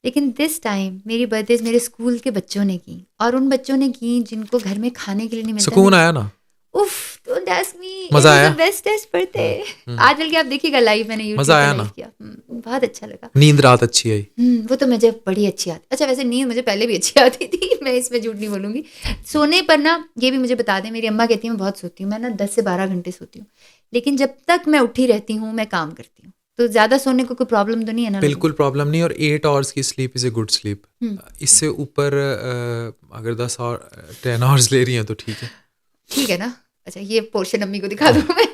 लेकिन दिस टाइम मेरी बर्थडेज मेरे स्कूल के बच्चों ने की, और उन बच्चों ने की जिनको घर में खाने के लिए नहीं मिलता। सुकून आया ना? उफ, डोंट आस्क मी, मजा आया, बेस्ट बर्थडे। आज चल के आप देखिएगा लाइव, मैंने यूट्यूब मजा आया ना, किया, बहुत अच्छा लगा। नींद रात अच्छी आई? वो तो मुझे बड़ी अच्छी आती। अच्छा, वैसे नींद मुझे पहले भी अच्छी आती थी, मैं इसमें झूठ नहीं बोलूँगी। सोने पर ना, ये भी मुझे बता दें, मेरी अम्मा कहती है मैं बहुत सोती हूँ, मैं ना 10 से 12 घंटे सोती हूँ, लेकिन जब तक मैं उठी रहती हूँ मैं काम करती हूँ, तो ज़्यादा सोने को कोई प्रॉब्लम तो नहीं है ना? बिल्कुल प्रॉब्लम नहीं, और 8 आवर्स की sleep is a good sleep. इससे ऊपर अगर 10 और 10 आवर्स ले रही हैं तो ठीक है ना। अच्छा, ये पोर्शन अम्मी को दिखा दूँ मैं।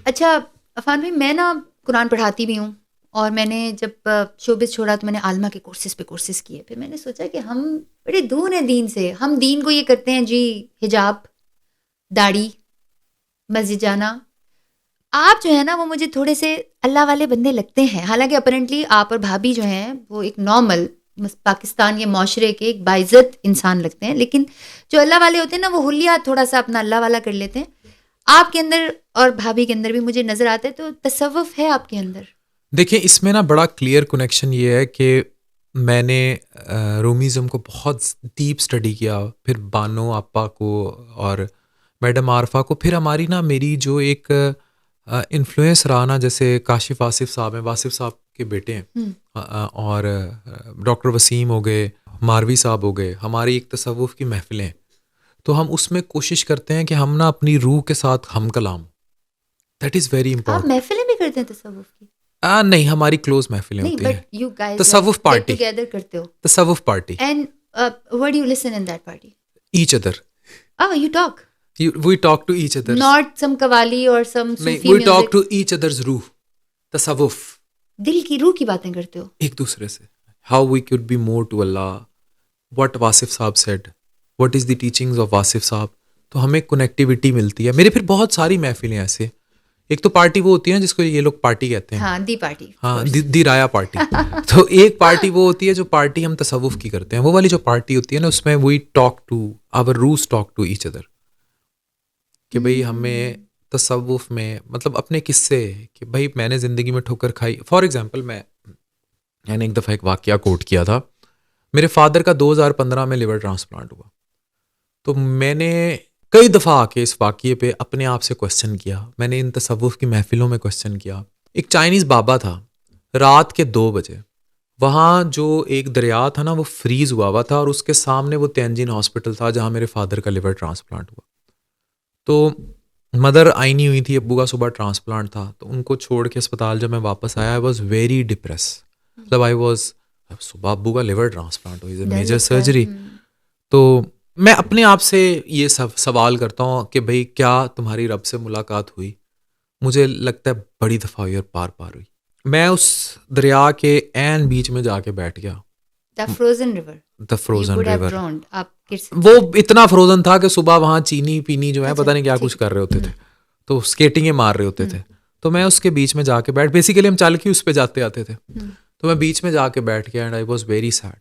अच्छा अफान भाई, मैं ना कुरान पढ़ाती भी हूँ, और मैंने जब शोबिस छोड़ा तो मैंने आलमा के कोर्सेज पे कोर्सेज किए। फिर मैंने सोचा कि हम बड़े दूर हैं दीन से, हम दीन को ये करते हैं जी, हिजाब, दाढ़ी, मस्जिद जाना। आप जो है ना, वो मुझे थोड़े से अल्लाह वाले बंदे लगते हैं, हालांकि अपरेंटली आप और भाभी जो हैं वो एक नॉर्मल पाकिस्तान के माशरे के एक बाइज़्ज़त इंसान लगते हैं, लेकिन जो अल्लाह वाले होते हैं ना, वो हुलिया थोड़ा सा अपना अल्लाह वाला कर लेते हैं। आपके अंदर और भाभी के अंदर भी मुझे नज़र आता है, तो तसव्वुफ है आपके अंदर। देखिए, इसमें ना बड़ा क्लियर कनेक्शन ये है कि मैंने रूमीज़म को बहुत डीप स्टडी किया, फिर बानो आपा को और मैडम आरफा को, फिर हमारी ना, मेरी जो एक इन्फ्लुएंस रहा ना, जैसे काशिफ आसिफ साहब हैं, वासिफ साहब के बेटे हैं, और डॉक्टर वसीम हो गए, मारवी साहब हो गए, हमारी एक तसव्वुफ की महफिलें, तो हम उसमें कोशिश करते हैं कि हम ना अपनी रूह के साथ हम कलाम, दैट इज़ वेरी इंपॉर्टेंट। आप महफिलें भी करते हैं तसव्वुफ की? नहीं, हमारी क्लोज महफिलें होती हैं, तसव्वुफ पार्टी टुगेदर करते हो, तसव्वुफ party. And what do you listen in that party? Each other. Oh, you talk. We talk to each other. Not some qawwali or some Sufi music. We talk to each other's रूह, तसव्वुफ। दिल की रूह की बातें करते हो एक दूसरे से, how we could be more to Allah, what Wasif Sahab said, what is the teachings of Wasif Sahab, तो हमें कनेक्टिविटी मिलती है। मेरे फिर बहुत सारी महफिलें ऐसे, एक तो पार्टी वो होती है ना जिसको ये लोग पार्टी कहते हैं, हाँ दी पार्टी, हाँ दी राया पार्टी तो एक पार्टी वो होती है जो पार्टी हम तसव्वुफ की करते हैं, वो वाली जो पार्टी होती है ना उसमें वी टॉक टू आवर रूस टॉक टू ईच अदर, कि भाई हमें तसव्वुफ में मतलब अपने किस्से, कि भाई मैंने ज़िंदगी में ठोकर खाई। फॉर एग्जांपल मैंने एक दफ़ा एक वाक़या कोट किया था, मेरे फादर का 2015 में लिवर ट्रांसप्लांट हुआ, तो मैंने कई दफ़ा आके इस वाक़ये पे अपने आप से क्वेश्चन किया, मैंने इन तसव्वुफ की महफिलों में क्वेश्चन किया। एक चाइनीज़ बाबा था, रात के 2 बजे वहाँ जो एक दरिया था ना वो फ्रीज़ हुआ था, और उसके सामने वो तेंजिन हॉस्पिटल था जहाँ मेरे फादर का लिवर ट्रांसप्लांट हुआ। तो मदर आई नहीं हुई थी, अब्बू का सुबह ट्रांसप्लांट था, तो उनको छोड़ के अस्पताल जब मैं वापस आया आई वॉज वेरी डिप्रेस, मतलब आई वॉज, सुबह अब्बू का लिवर ट्रांसप्लांट हुई, मेजर सर्जरी। तो मैं अपने आप से ये सब सवाल करता हूँ कि भाई क्या तुम्हारी रब से मुलाकात हुई? मुझे लगता है बड़ी दफ़ा हुई और पार पार हुई। मैं उस दरिया के ऐन बीच में जाके बैठ गया, द फ्रोजन रिवर, वो इतना फ्रोजन था कि सुबह वहाँ चीनी पीनी जो है पता नहीं क्या कुछ कर रहे होते थे, तो स्केटिंगें मार रहे होते थे, तो मैं उसके बीच में जाके बेसिकली हम चल के उस पे जाते आते थे, तो मैं बीच में जाके बैठ गया and I was very sad.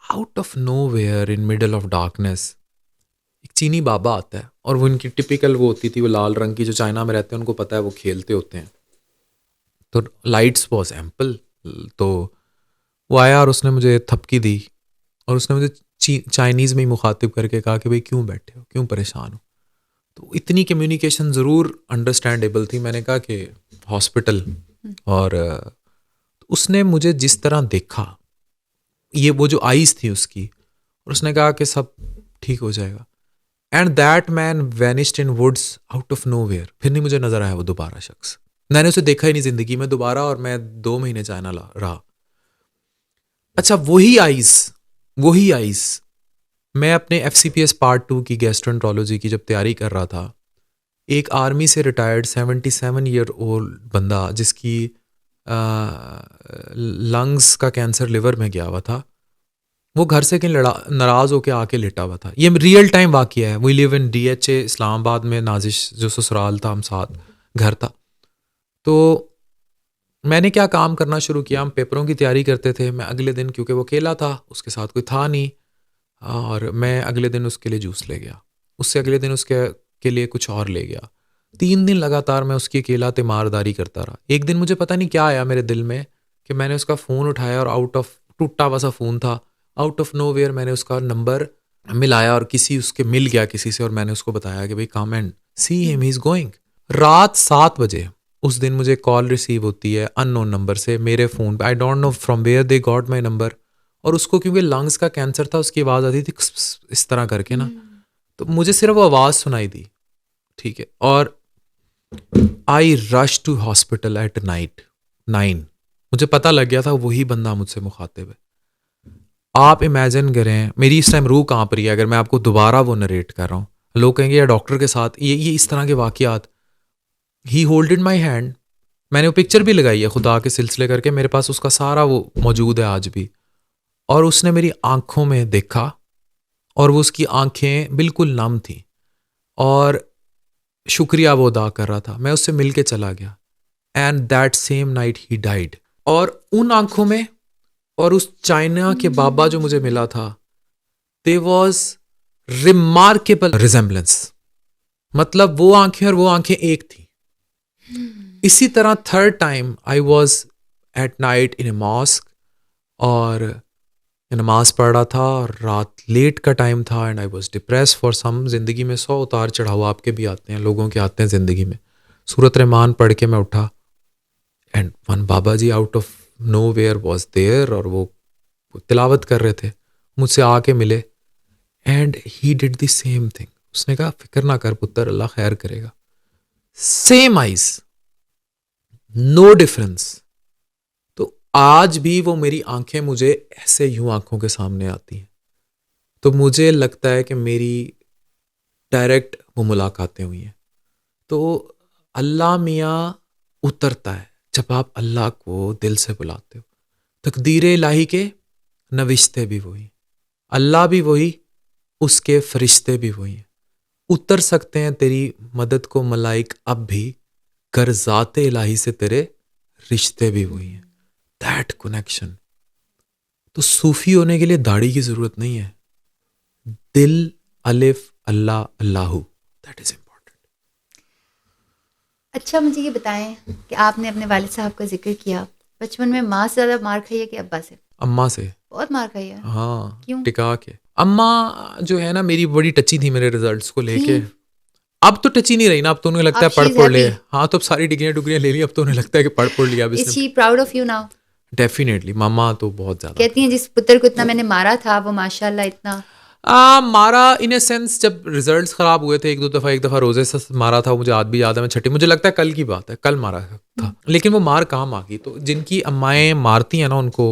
Out of nowhere in middle of darkness एक चीनी बाबा आता है, और वो इनकी टिपिकल वो होती थी, वो लाल रंग की, जो चाइना में रहते हैं उनको पता है, वो खेलते होते हैं, तो लाइट्स वॉज एम्पल। तो वो आया और उसने मुझे थपकी दी, और उसने मुझे चाइनीज़ में ही मुखातिब करके कहा कि भाई क्यों बैठे हो, क्यों परेशान हो? तो इतनी कम्युनिकेशन ज़रूर अंडरस्टैंडेबल थी। मैंने कहा कि हॉस्पिटल, और उसने मुझे जिस तरह देखा, ये वो जो आईज थी उसकी, और उसने कहा कि सब ठीक हो जाएगा, and that man vanished in woods out of nowhere. फिर नहीं मुझे नजर आया वो दोबारा शख्स, मैंने उसे देखा ही नहीं जिंदगी में दोबारा, और मैं 2 महीने चाइना रहा। अच्छा वही आईज मैं अपने FCPS पार्ट 2 की गैस्ट्रोएंटरोलॉजी की जब तैयारी कर रहा था, एक आर्मी से रिटायर्ड 77 ईयर ओल्ड बंदा जिसकी लंग्स का कैंसर लिवर में गया हुआ था, वो घर से कहीं नाराज़ होकर आके लेटा हुआ था। ये रियल टाइम वाक़या है। We live in DHA Islamabad में, नाजिश जो ससुराल था हम साथ घर था। तो मैंने क्या काम करना शुरू किया, हम पेपरों की तैयारी करते थे। मैं अगले दिन, क्योंकि वो अकेला था, उसके साथ कोई था नहीं, और मैं अगले दिन उसके लिए जूस ले गया, उससे अगले दिन उसके लिए कुछ और ले गया। 3 दिन लगातार मैं उसकी अकेला तीमारदारी करता रहा। एक दिन मुझे पता नहीं क्या आया मेरे दिल में कि मैंने उसका फ़ोन उठाया, और आउट ऑफ, टूटा हुआ सा फ़ोन था, आउट ऑफ नोवेयर मैंने उसका नंबर मिलाया, और उसके मिल गया किसी से, और मैंने उसको बताया कि भाई come and see him, he is going. रात 7 बजे उस दिन मुझे कॉल रिसीव होती है अननोन नंबर से मेरे फ़ोन पे। I don't know from where they got my number, और उसको क्योंकि लंग्स का कैंसर था, उसकी आवाज़ आती थी इस तरह करके ना, तो मुझे सिर्फ वो आवाज़ सुनाई दी, ठीक है। और I rush to hospital at night 9। मुझे पता लग गया था वही बंदा मुझसे मुखातिब है। आप इमेजिन करें मेरी इस टाइम रूह कांप रही है अगर मैं आपको दोबारा वो नरेट कर रहा हूँ। लोग कहेंगे यार डॉक्टर के साथ ये इस तरह के वाक़यात। ही होल्डेड माई हैंड, मैंने वो पिक्चर भी लगाई है खुदा के सिलसिले करके, मेरे पास उसका सारा वो मौजूद है आज भी। और उसने मेरी आंखों में देखा, और वो उसकी आंखें बिल्कुल नम थी, और शुक्रिया वो अदा कर रहा था। मैं उससे मिल के चला गया, and that same night he died. और उन आंखों में और उस चाइना के बाबा जो मुझे मिला था, देयर वाज रिमार्केबल रिजेम्बलेंस। मतलब वो आंखें और वो आंखें एक थी। इसी तरह third time I was at night in a mosque, और नमाज पढ़ रहा था, और रात लेट का टाइम था, and I was depress for some. जिंदगी में 100 उतार चढ़ाव आपके भी आते हैं, लोगों के आते हैं जिंदगी में। सूरत रहमान पढ़ के मैं उठा, एंड वन बाबा जी out of nowhere was there, और वो तिलावत कर रहे थे, मुझसे आके मिले, and he did the same thing. उसने कहा फिक्र ना कर पुत्र, अल्लाह खैर करेगा। Same eyes, no difference. तो आज भी वो मेरी आंखें मुझे ऐसे यूं आंखों के सामने आती हैं। तो मुझे लगता है कि मेरी डायरेक्ट वो मुलाकातें हुई हैं। तो अल्लाह मियाँ उतरता है जब आप अल्लाह को दिल से बुलाते हो। तकदीर इलाही के नविश्ते भी वही, अल्लाह भी वही, उसके फरिश्ते भी वही हैं। उतर सकते हैं तेरी मदद को मलाइक अब भी, कर ज़ाते इलाही से तेरे रिश्ते भी वही हैं। That connection. तो सूफी होने के लिए दाढ़ी की जरूरत नहीं है। दिल, अलिफ, अल्लाह, अल्लाहू, दैट इज इम्पोर्टेंट। अच्छा, मुझे ये बताएं कि आपने अपने वालिद साहब का जिक्र किया, बचपन में माँ से ज़्यादा मार खाई है कि अब्बा से? अम्मा से बहुत मार खाई है। हाँ, क्यों? टिका के। अम्मा जो है ना मेरी बड़ी टची थी मेरे रिजल्ट्स को लेके। अब तो टची नहीं रही ना, अब तो उन्हें लगता है पढ़ ले। हाँ, तो अब सारी डिग्रियां ले ली, अब तो उन्हें लगता है कि पढ़ लिया। Is she proud of you now? Definitely, मामा तो बहुत ज्यादा कहती हैं जिस पुत्र को इतना मैंने मारा था वो माशाल्लाह इतना मारा इन ए सेंस। जब रिजल्ट्स खराब हुए थे एक दफा रोजे से मारा था, मुझे आज भी याद है। मैं छठी, मुझे लगता है कल की बात है, कल मारा था। लेकिन वो मार काम आ गई। तो जिनकी अम्माएं मारती हैं ना उनको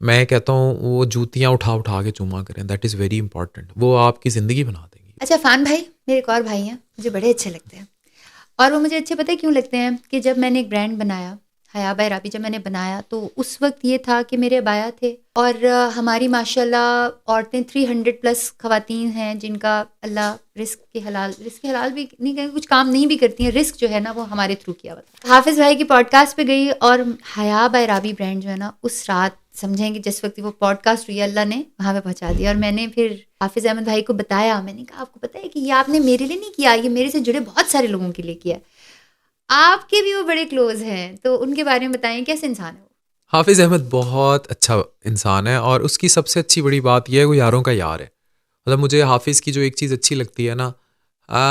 मैं कहता हूँ वो जूतियाँ उठा उठा के चूमा करें। That is very important. वो आपकी ज़िंदगी बना देंगी। अच्छा, फ़ान भाई मेरे एक और भाई हैं, मुझे बड़े अच्छे लगते हैं। और वो मुझे अच्छे पता है क्यों लगते हैं कि जब मैंने एक ब्रांड बनाया हयाबा इराबी, जब मैंने बनाया तो उस वक्त ये था कि मेरे अबाया थे और हमारी माशाल्लाह औरतें 300+ ख़वातीन हैं जिनका अल्लाह रिस्क के हलाल भी नहीं कहेंगे, कुछ काम नहीं भी करती हैं, रिस्क जो है ना वो हमारे थ्रू किया हुआ था। हाफिज़ भाई की पॉडकास्ट पे गई और हयाबा इराबी ब्रांड जो है ना उस रात समझेंगे जिस वक्त वो पॉडकास्ट हुई अल्लाह ने वहाँ पे पहुँचा दिया। और मैंने फिर हाफिज़ अहमद भाई को बताया, मैंने कहा आपको पता है कि ये आपने मेरे लिए नहीं किया, ये मेरे से जुड़े बहुत सारे लोगों के लिए किया। आपके भी वो बड़े क्लोज हैं, तो उनके बारे में बताएं, कैसे इंसान है वो? हाफिज़ अहमद बहुत अच्छा इंसान है और उसकी सबसे अच्छी बड़ी बात यह है वो यारों का यार है। मतलब मुझे हाफिज़ की जो एक चीज़ अच्छी लगती है ना,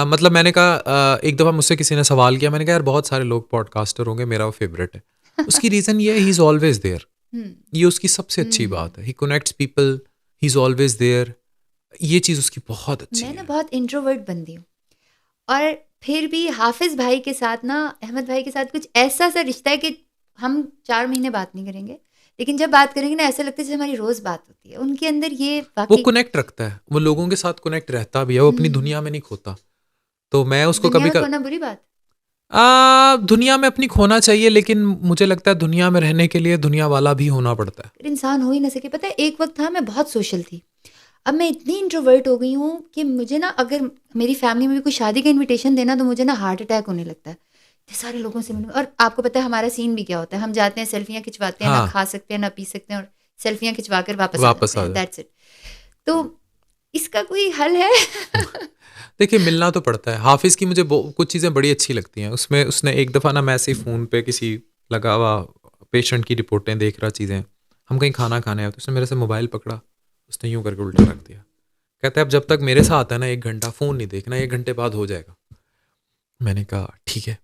मतलब मैंने कहा एक दफ़ा मुझसे किसी ने सवाल किया, मैंने कहा यार बहुत सारे लोग पॉडकास्टर होंगे, मेरा वो फेवरेट है। उसकी रीज़न ये है ही इज़ ऑलवेज देयर। ये उसकी सबसे अच्छी बात है। He connects people, he is always there. ये चीज़ उसकी बहुत अच्छी है। मैं ना बहुत इंट्रोवर्ट बंदी हूँ और फिर भी हाफिज़ भाई के साथ ना, अहमद भाई के साथ कुछ ऐसा सा रिश्ता है कि हम 4 महीने बात नहीं करेंगे, लेकिन जब बात करेंगे ना ऐसा लगता है जैसे हमारी रोज़ बात होती है। उनके अंदर ये वो कनेक्ट रखता है, वो लोगों के साथ कनेक्ट रहता भी है, वो अपनी दुनिया में नहीं खोता। तो मैं उसको दुनिया में खोना बुरी बात? दुनिया में अपनी खोना चाहिए, लेकिन मुझे लगता है दुनिया में रहने के लिए दुनिया वाला भी होना पड़ता है। इंसान हो ही ना सके। पता है एक वक्त था मैं बहुत सोशल थी, अब मैं इतनी इंट्रोवर्ट हो गई हूँ कि मुझे ना अगर मेरी फैमिली में भी कोई शादी का इनविटेशन देना तो मुझे ना हार्ट अटैक होने लगता है सारे लोगों से मिलने। और आपको पता है हमारा सीन भी क्या होता है, हम जाते हैं सेल्फियाँ खिंचवाते हैं, हाँ। ना खा सकते हैं ना पी सकते हैं और सेल्फियाँ खिंचवा कर वापस आ हैं। That's it. तो इसका कोई हल है? देखिए मिलना तो पड़ता है। हाफिज़ की मुझे कुछ चीज़ें बड़ी अच्छी लगती हैं उसमें। उसने एक दफ़ा ना मैं ऐसे ही फ़ोन पे किसी लगा हुआ पेशेंट की रिपोर्टें देख रहा, चीज़ें, हम कहीं खाना खाने आए तो उसने मेरे से मोबाइल पकड़ा, उसने यूँ करके उल्टा रख दिया। कहता है अब जब तक मेरे साथ है ना 1 घंटा फ़ोन नहीं देखना, 1 घंटे बाद हो जाएगा। मैंने कहा ठीक है।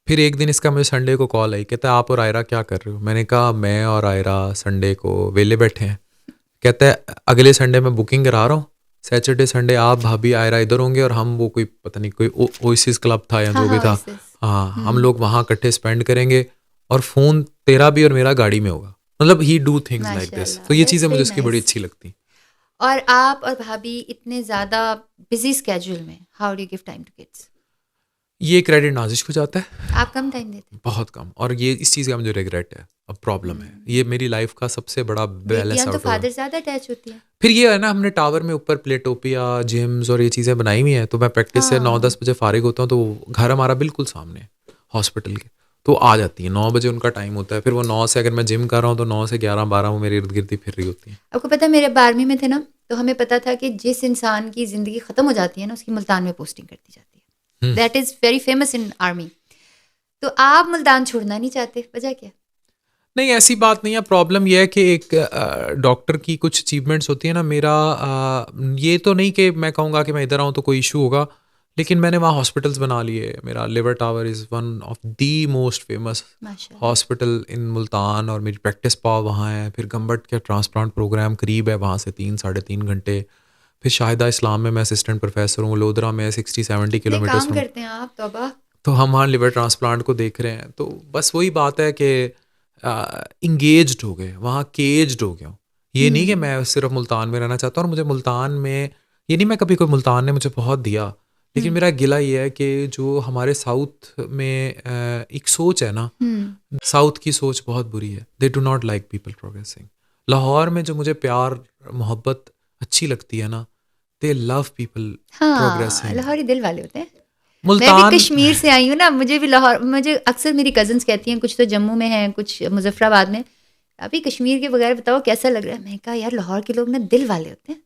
फिर एक दिन इसका मुझे संडे को कॉल आई, कहता है आप और आयरा क्या कर रहे हो? मैंने कहा मैं और आयरा संडे को वेले बैठे हैं। कहता है अगले संडे मैं बुकिंग करा रहा हूँ, सैटरडे संडे आप भाभी आयरा इधर होंगे और हम वो कोई पता नहीं कोई ओएसिस क्लब था या जो भी था, हाँ हम लोग वहाँ इकट्ठे स्पेंड करेंगे और फ़ोन तेरा भी और मेरा गाड़ी में होगा। मतलब ही डू थिंग्स लाइक दिस। तो ये चीज़ें मुझे उसकी बड़ी अच्छी लगती। और आप और भाभी इतने ज़्यादा बिजी स्केड्यूल में, how do you give time to kids? ये क्रेडिट नाजिश को जाता है। आप कम टाइम देते हैं? बहुत कम। और ये इस चीज़ का मुझे रिग्रेट है, अब प्रॉब्लम है। ये मेरी लाइफ का सबसे बड़ा बैलेंस आउट। तो फादर ज़्यादा अटैच होती है। फिर ये है ना, हमने टावर में ऊपर प्लेटोपिया जिम्स और ये चीज़ें बनाई हुई हैं, तो मैं प्रैक्टिस से 9-10 बजे फारिग होता हूँ, तो घर हमारा बिल्कुल सामने है हॉस्पिटल के, तो आ जाती है 9 बजे उनका टाइम होता है। फिर वो 9 से, अगर मैं जिम कर रहा हूँ तो 9 से 11-12 वो मेरे इर्द गिर्द ही फिर रही होती है। आपको पता है मेरे 12वीं में थे ना, तो हमें पता था कि जिस इंसान की ज़िंदगी ख़त्म हो जाती है ना उसकी मुल्तान में पोस्टिंग कर दी जाती है। That is very famous in army. तो आप मुल्तान छोड़ना नहीं चाहते, वजह क्या? नहीं ऐसी बात नहीं है। प्रॉब्लम यह है कि एक डॉक्टर की कुछ अचीवमेंट्स होती है ना। मेरा ये तो नहीं कि मैं कहूँगा कि मैं इधर आऊँ तो कोई इशू होगा, लेकिन मैंने वहाँ हॉस्पिटल्स बना लिए। मेरा liver tower is one of the most famous hospital in Multan और मेरी प्रैक्टिस पाव वहाँ है। फिर गम्बट का ट्रांसप्लांट प्रोग्राम करीब है वहाँ से 3-3.5 घंटे। फिर शाहिदा इस्लाम में मैं असिस्टेंट प्रोफेसर हूँ। लोधरा में 60-70 किलोमीटर्स करते हैं आप, तौबा। तो हम वहाँ लिवर ट्रांसप्लांट को देख रहे हैं। तो बस वही बात है कि इंगेज्ड हो गए, वहाँ केज्ड हो गया। ये नहीं कि मैं सिर्फ मुल्तान में रहना चाहता हूँ। और मुझे मुल्तान में ये नहीं, मैं कभी कोई मुल्तान ने मुझे बहुत दिया, लेकिन मेरा गिला ये है कि जो हमारे साउथ में एक सोच है ना, साउथ की सोच बहुत बुरी है। They do not like people progressing. Lahore में जो मुझे प्यार मोहब्बत अच्छी लगती है ना, दे लव पीपल हाँ, प्रोग्रेसिंग। लाहौरी दिल वाले होते हैं। मुल्तान, मैं भी कश्मीर से आई हूँ ना, मुझे भी लाहौर, मुझे अक्सर मेरी कजन्स कहती हैं, कुछ तो जम्मू में हैं, कुछ मुजफ्फराबाद में, अभी कश्मीर के बगैर बताओ कैसा लग रहा है। मैं कहा यार लाहौर के लोग ना दिल वाले होते हैं।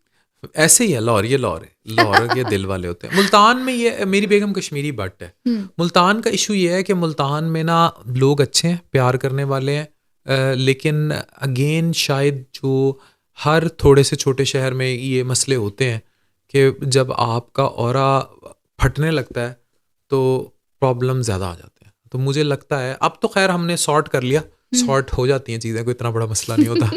ऐसे ही है लाहौर, ये लाहौर है, लाहौर के दिल वाले होते हैं। मुल्तान में ये, मेरी बेगम कश्मीरी बट है। मुल्तान का इशू ये है कि मुल्तान में ना लोग अच्छे हैं, प्यार करने वाले हैं, लेकिन अगेन शायद जो हर थोड़े से छोटे शहर में ये मसले होते हैं कि जब आपका ऑरा फटने लगता है तो प्रॉब्लम ज़्यादा आ जाते हैं। तो मुझे लगता है अब तो खैर हमने सॉर्ट कर लिया, सॉर्ट हो जाती हैं चीज़ें, कोई इतना बड़ा मसला नहीं होता।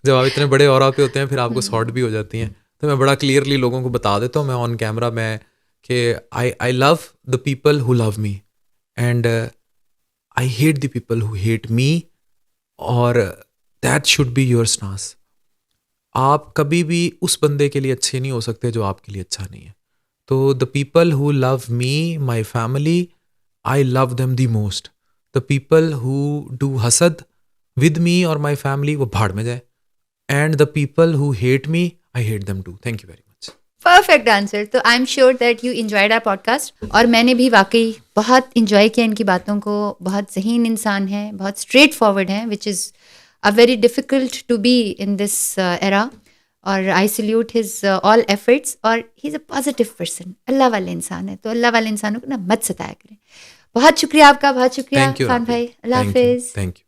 जब आप इतने बड़े ऑरा पे होते हैं फिर आपको सॉर्ट भी हो जाती हैं। तो मैं बड़ा क्लियरली लोगों को बता देता हूँ मैं ऑन कैमरा में कि I love the people who love me and I hate the people who hate me, और that should be your stance. आप कभी भी उस बंदे के लिए अच्छे नहीं हो सकते जो आपके लिए अच्छा नहीं है। तो the people who love me, my family, I love them the most. The people who do हसद विद मी और माई फैमिली, वो भाड़ में जाए। And the people who hate me, I hate them too. Thank you very much. Perfect answer. तो I am sure that you enjoyed our podcast, और मैंने भी वाकई बहुत इंजॉय किया इनकी बातों को। बहुत ज़हीन इंसान है, बहुत स्ट्रेट फॉरवर्ड है, which is a very difficult to be in this era, और I salute his all efforts. और he is a positive person, Allah वाले इंसान है। तो अल्लाह वाले इंसानों को ना मत सताया करें। बहुत शुक्रिया आपका, बहुत शुक्रिया इरफान भाई। अल्लाह हाफिज़। Thank you.